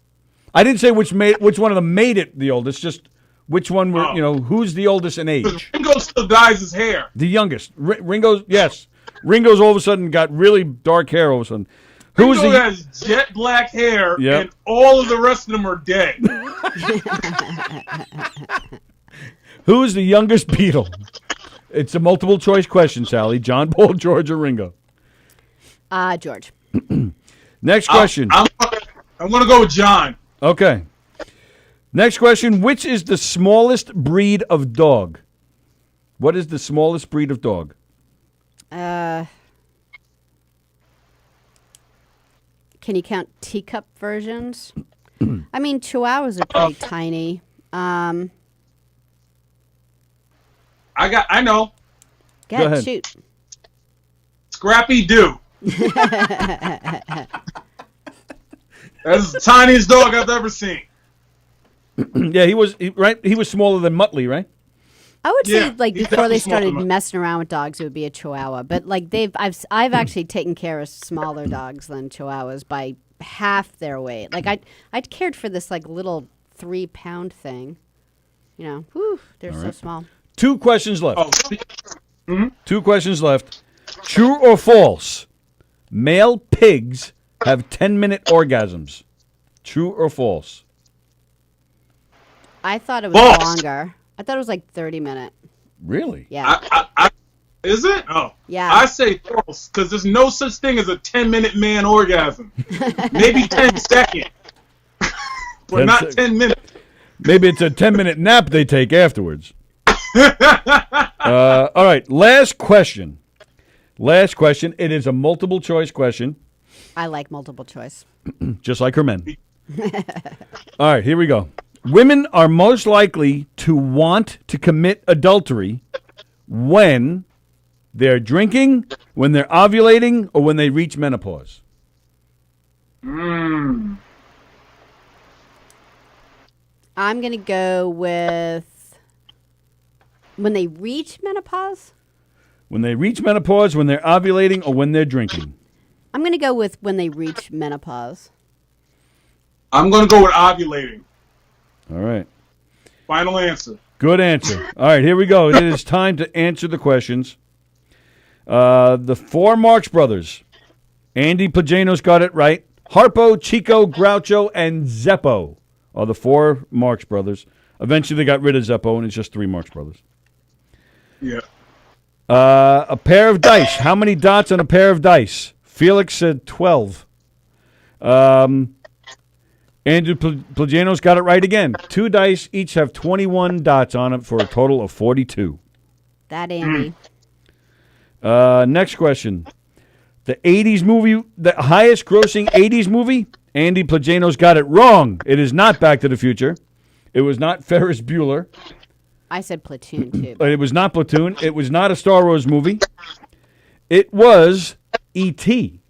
I didn't say which one of them made it the oldest. Just which one were who's the oldest in age? Ringo still dyes his hair. The youngest. Ringo's yes. Ringo's all of a sudden got really dark hair all of a sudden. Who's Ringo has jet black hair, Yep. and all of the rest of them are dead. Who is the youngest Beatle? It's a multiple choice question, Sally. John, Paul, George, or Ringo? George. Next question. I'm going to go with John. Okay. Next question. Which is the smallest breed of dog? What is the smallest breed of dog? Can you count teacup versions? I mean, Chihuahuas are pretty tiny. I know. Go Go ahead, ahead. shoot. Scrappy Doo. That's the tiniest dog I've ever seen. Yeah, he was smaller than Muttley, right? I would say Yeah, like he's before they definitely smaller started than- messing around with dogs, it would be a Chihuahua. But like I've actually taken care of smaller dogs than Chihuahuas by half their weight. Like I'd cared for this like little 3-pound thing. You know, whew, they're so small. 2 questions left. Oh, 2 questions left. True or false? Male pigs have 10-minute orgasms. True or false? I thought it was False. longer. I thought it was like 30-minute. Really? Yeah. is it? Oh. Yeah. I say false, because there's no such thing as a 10-minute man orgasm. Maybe 10 seconds. But 10 not sec- 10 minutes. Maybe it's a 10-minute nap they take afterwards. All right, last question. Last question. It is a multiple choice question, I like multiple choice. just like her men. All right, here we go. Women are most likely to want to commit adultery when they're drinking, when they're ovulating, or when they reach menopause. I'm going to go with when they reach menopause. When they reach menopause, when they're ovulating, or when they're drinking. I'm going to go with when they reach menopause. I'm going to go with ovulating. All right. Final answer. Good answer. All right, here we go. It is time to answer the questions. The 4 Marx Brothers. Andy Plagano's got it right. Harpo, Chico, Groucho, and Zeppo are the 4 Marx Brothers. Eventually they got rid of Zeppo, and it's just 3 Marx Brothers. Yeah. A pair of dice. How many dots on a pair of dice? Felix said 12. Andrew Plagano's got it right again. 2 dice, each have 21 dots on it for a total of 42. That Andy. Next question. The 80s movie, the highest grossing 80s movie, Andy Plagano's got it wrong. It is not Back to the Future. It was not Ferris Bueller. I said Platoon too. It was not Platoon. It was not a Star Wars movie. It was E.T.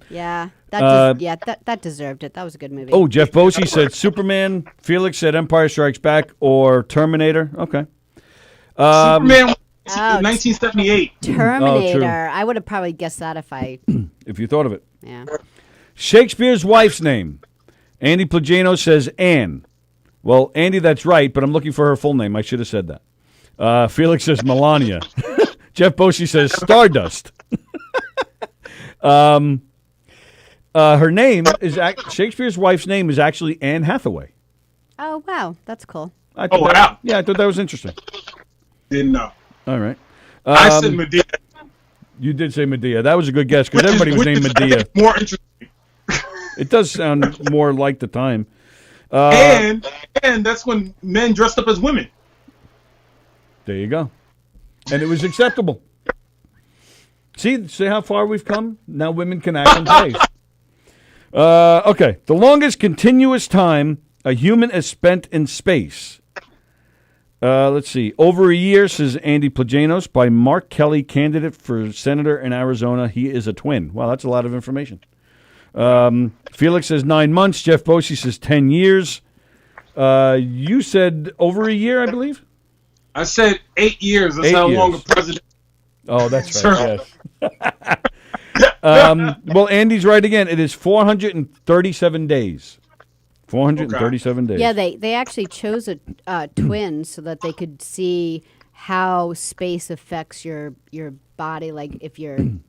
Yeah. Yeah. That deserved it. That was a good movie. Oh, Jeff Bosey said Superman. Felix said Empire Strikes Back or Terminator. Okay. Superman Oh, 1978. Terminator. I would have probably guessed that If you thought of it. yeah. Shakespeare's wife's name. Andy Plagano says Anne. Well, Andy, that's right, but I'm looking for her full name. I should have said that. Felix says Melania. Jeff Bosey says Stardust. Her name is Shakespeare's wife's name is actually Anne Hathaway. Oh, wow. That's cool. I thought wow. Yeah, I thought that was interesting. Didn't know. All right. I said Medea. You did say Medea. That was a good guess because everybody was named Medea. More interesting. It does sound more like the time. And that's when men dressed up as women. There you go. And it was acceptable. See how far we've come? Now women can act in plays. Okay. The longest continuous time a human has spent in space. Let's see. Over a year, says Andy Plagianos, by Mark Kelly, candidate for senator in Arizona. He is a twin. Wow, that's a lot of information. Felix says 9 months. Jeff Bosey says 10 years. You said over a year, I believe? I said 8 years. That's how long a president. Oh, that's right. Yes. Well, Andy's right again. It is 437 days. 437 days. Yeah, they actually chose a twin so that they could see how space affects your body, like if you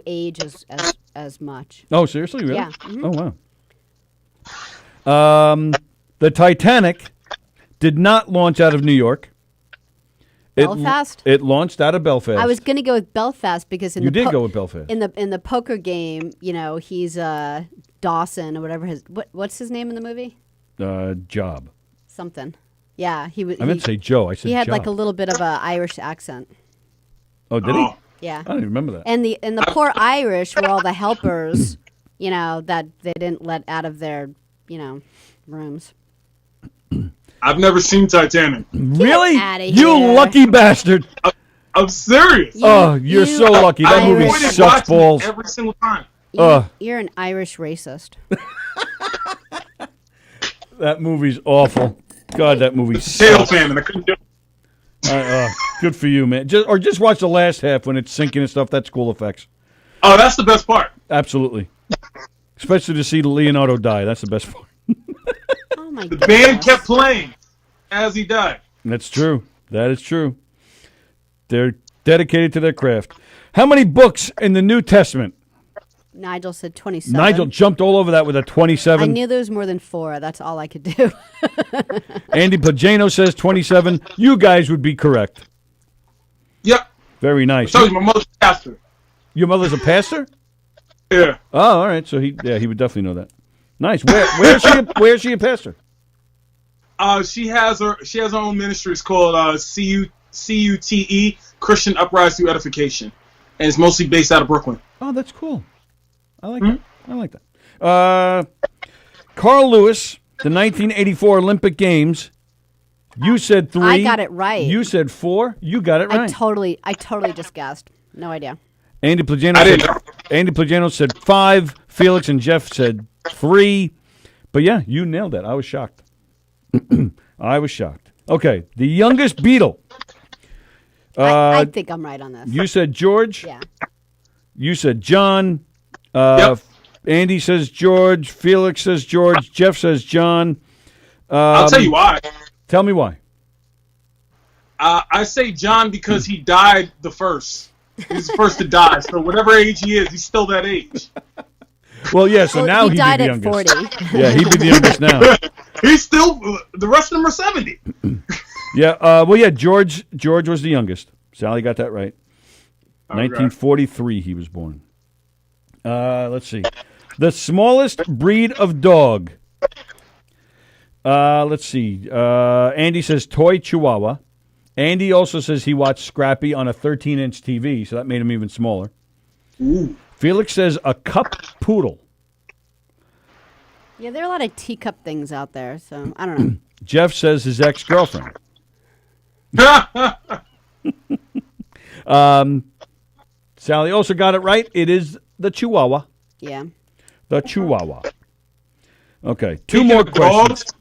age as much. Oh, seriously? Really? Yeah. Mm-hmm. Oh, wow. The Titanic did not launch out of New York. Belfast? It launched out of Belfast. I was going to go with Belfast because you did go with Belfast. In the poker game, he's Dawson or whatever what's his name in the movie? Job. Something. Yeah, he was. I meant to say Joe. I said he had Job. like a little bit of an Irish accent. Oh, did he? Yeah. I don't even remember that. And the poor Irish were all the helpers, that they didn't let out of their, rooms. I've never seen Titanic. Really? Outta You here. lucky bastard. I'm serious. You're so lucky. That movie Irish. sucks balls. Every single time. You're an Irish racist. That movie's awful. God, that movie Tail sucks. fan, and I couldn't do it. Good for you, man. Just watch the last half when it's sinking and stuff. That's cool effects. Oh, that's the best part. Absolutely. Especially to see Leonardo die. That's the best part. Oh my The god. band kept playing as he died. That's true. That is true. They're dedicated to their craft. How many books in the New Testament? Nigel said 27. Nigel jumped all over that with a 27. I knew there was more than 4. That's all I could do. Andy Plagano says 27. You guys would be correct. Yep. Very nice. I told you, my mother's a pastor. Your mother's a pastor? Yeah. Oh, all right. So he would definitely know that. Nice. Where's she a pastor? She has her own ministry. It's called CUTE, Christian Uprise Through Edification, and it's mostly based out of Brooklyn. Oh, that's cool. I like that. I like that. Carl Lewis, the 1984 Olympic Games. You said 3. I got it right. You said 4. You got it right. I totally just guessed. No idea. Andy Plagano said 5. Felix and Jeff said 3. But yeah, you nailed that. I was shocked. I was shocked. Okay, the youngest Beatle. I think I'm right on this. You said George. Yeah. You said John. Yep. Andy says George. Felix says George. Jeff says John. I'll tell you why. Tell me why. I say John because he died the first. He's the first to die. So whatever age he is, he's still that age. Well, yeah, so now he died be the at youngest. 40. Yeah, he'd be the youngest now. He's still, the rest of them are 70. Yeah, George was the youngest. Sallie got that right. 1943 he was born. Let's see. The smallest breed of dog. Let's see. Andy says toy Chihuahua. Andy also says he watched Scrappy on a 13-inch TV, so that made him even smaller. Ooh. Felix says a cup poodle. Yeah, there are a lot of teacup things out there, so I don't know. Jeff says his ex-girlfriend. Sallie also got it right. It is the Chihuahua. Yeah. The Chihuahua. Okay, two more questions.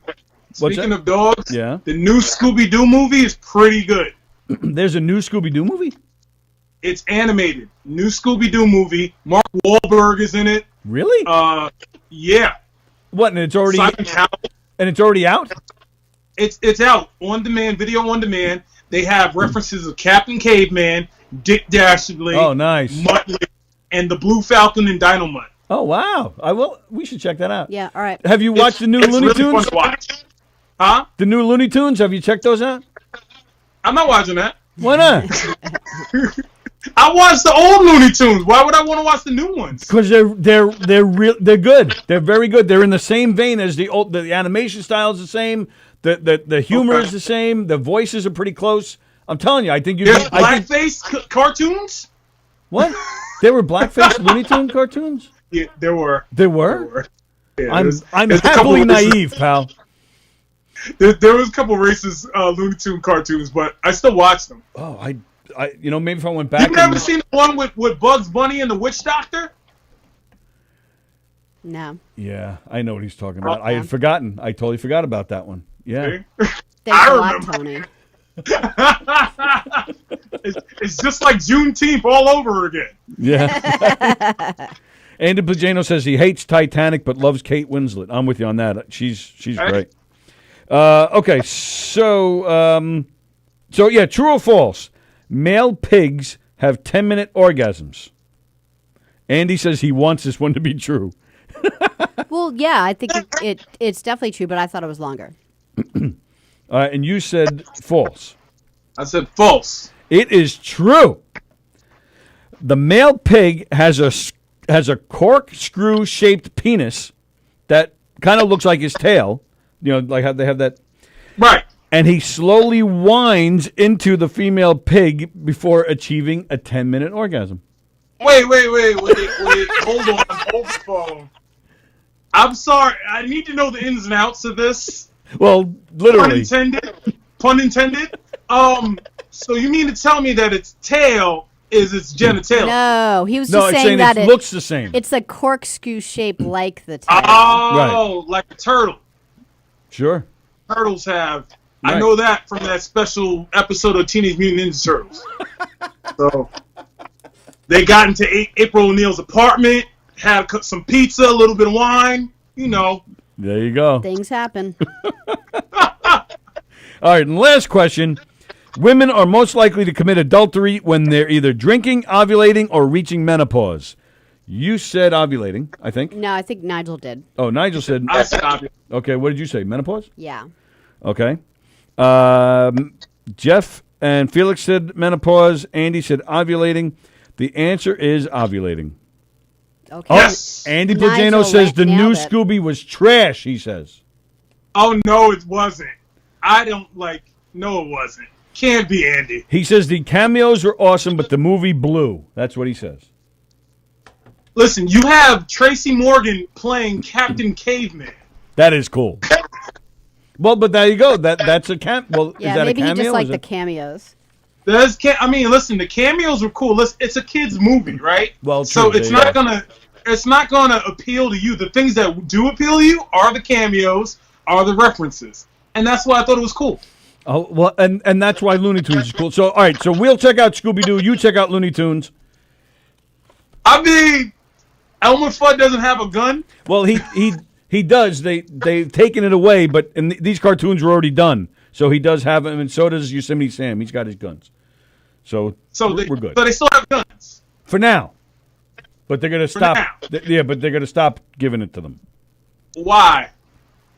Speaking of dogs, yeah, the new Scooby-Doo movie is pretty good. There's a new Scooby-Doo movie? It's animated. New Scooby-Doo movie. Mark Wahlberg is in it. Really? Yeah. What? And it's already Simon Cowell. And it's already out? It's out on demand, video on demand. They have references of Captain Caveman, Dick Dastardly, oh, nice, Muttley, and the Blue Falcon and Dynamite. Oh wow! We should check that out. Yeah. All right. Have you watched the new Looney really Tunes? fun to watch. Huh? The new Looney Tunes, have you checked those out? I'm not watching that. Why not? I watched the old Looney Tunes. Why would I want to watch the new ones? Because they're good. They're very good. They're in the same vein as the old. The animation style is the same. The humor is the same. The voices are pretty close. I'm telling you, I think you. There's blackface cartoons. What? There were blackface Looney Tune cartoons? Yeah, there were. There were? Yeah, I'm happily naive, pal. There was a couple racist Looney Tune cartoons, but I still watched them. Oh, I maybe if I went back. You've never seen the one with Bugs Bunny and the Witch Doctor? No. Yeah, I know what he's talking about. I had forgotten. I totally forgot about that one. Yeah. Thanks a lot, Tony. It's just like Juneteenth all over again. Yeah. Andy Pagano says he hates Titanic but loves Kate Winslet. I'm with you on that. She's great. Okay, so yeah, true or false? Male pigs have 10-minute orgasms. Andy says he wants this one to be true. Well, yeah, I think it's definitely true, but I thought it was longer. And you said false. I said false. It is true. The male pig has a corkscrew-shaped penis that kind of looks like his tail. You know, like how they have that. Right. And he slowly winds into the female pig before achieving a 10-minute orgasm. Wait. Hold the phone. I'm sorry. I need to know the ins and outs of this. Well, literally. Pun intended. So you mean to tell me that its tail is its genitalia? No, he was just saying that it looks the same. It's a corkscrew shape like the tail. Oh, right. Like a turtle. Sure. Turtles have. Right. I know that from that special episode of Teenage Mutant Ninja Turtles. So they got into April O'Neil's apartment, had some pizza, a little bit of wine, you know. There you go. Things happen. All right, and last question. Women are most likely to commit adultery when they're either drinking, ovulating, or reaching menopause. You said ovulating, I think. No, I think Nigel did. Oh, Nigel said. I said ovulating. Okay, what did you say? Menopause? Yeah. Okay. Jeff and Felix said menopause. Andy said ovulating. The answer is ovulating. Okay. Yes. Andy Pagano says the new Scooby was trash, he says. Oh, no, it wasn't. No, it wasn't. Can't be, Andy. He says the cameos are awesome, but the movie blew. That's what he says. Listen, you have Tracy Morgan playing Captain Caveman. That is cool. Well, but there you go. That's a Well, yeah, is that maybe a cameo? he just liked the cameos. Listen, the cameos were cool. It's a kids movie, right? Well, so true, it's not gonna appeal to you. The things that do appeal to you are the cameos, are the references, and that's why I thought it was cool. Oh well, and that's why Looney Tunes is cool. So all right, so we'll check out Scooby Doo. You check out Looney Tunes. I mean, Elmer Fudd doesn't have a gun. Well, he does. They've taken it away, but these cartoons were already done. So he does have them, and so does Yosemite Sam. He's got his guns. So we're good. So they still have guns for now. But they're going to stop. Now. Yeah, but they're going to stop giving it to them. Why?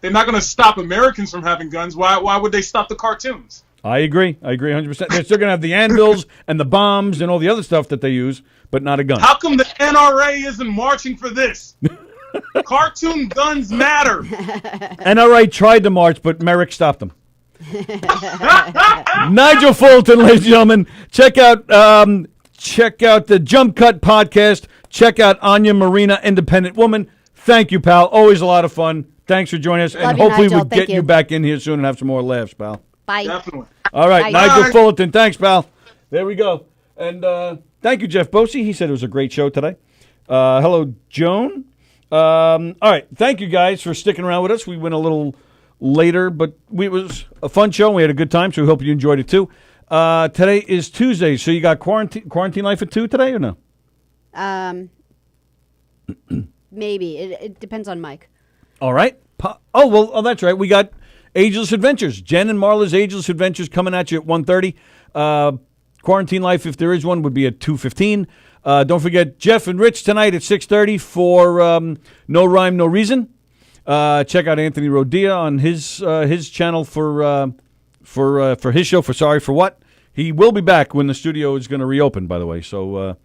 They're not going to stop Americans from having guns. Why would they stop the cartoons? I agree 100%. They're still going to have the anvils and the bombs and all the other stuff that they use, but not a gun. How come the NRA isn't marching for this? Cartoon guns matter. NRA tried to march, but Merrick stopped them. Nigel Fulton, ladies and gentlemen. Check out the Jump Cut podcast. Check out Anya Marina, Independent Woman. Thank you, pal. Always a lot of fun. Thanks for joining us, and hopefully we'll get you back in here soon and have some more laughs, pal. Bye. Definitely. All right, Bye. Nigel Fulton. Thanks, pal. There we go. And thank you, Jeff Bosey. He said it was a great show today. Hello, Joan. All right, thank you guys for sticking around with us. We went a little later, but it was a fun show. We had a good time, so we hope you enjoyed it too. Today is Tuesday, so you got quarantine life at 2 today or no? Maybe. It depends on Mike. All right. Oh, that's right. We got Ageless Adventures. Jen and Marla's Ageless Adventures coming at you at 1:30. Quarantine life, if there is one, would be at 2:15. Don't forget Jeff and Rich tonight at 6:30 for No Rhyme, No Reason. Check out Anthony Rodia on his channel for his show for Sorry for What. He will be back when the studio is going to reopen, by the way. So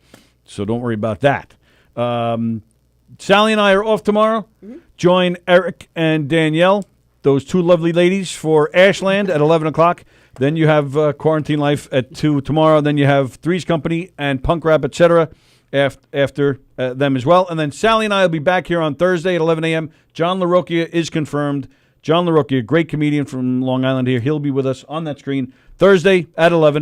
don't worry about that. Sallie and I are off tomorrow. Mm-hmm. Join Eric and Danielle, those two lovely ladies, for Ashland at 11 o'clock. Then you have Quarantine Life at 2 tomorrow. Then you have Three's Company and Punk Rap, etc. after them as well. And then Sallie and I will be back here on Thursday at 11 a.m. John LaRocchia is confirmed. John LaRocchia, great comedian from Long Island here. He'll be with us on that screen Thursday at 11.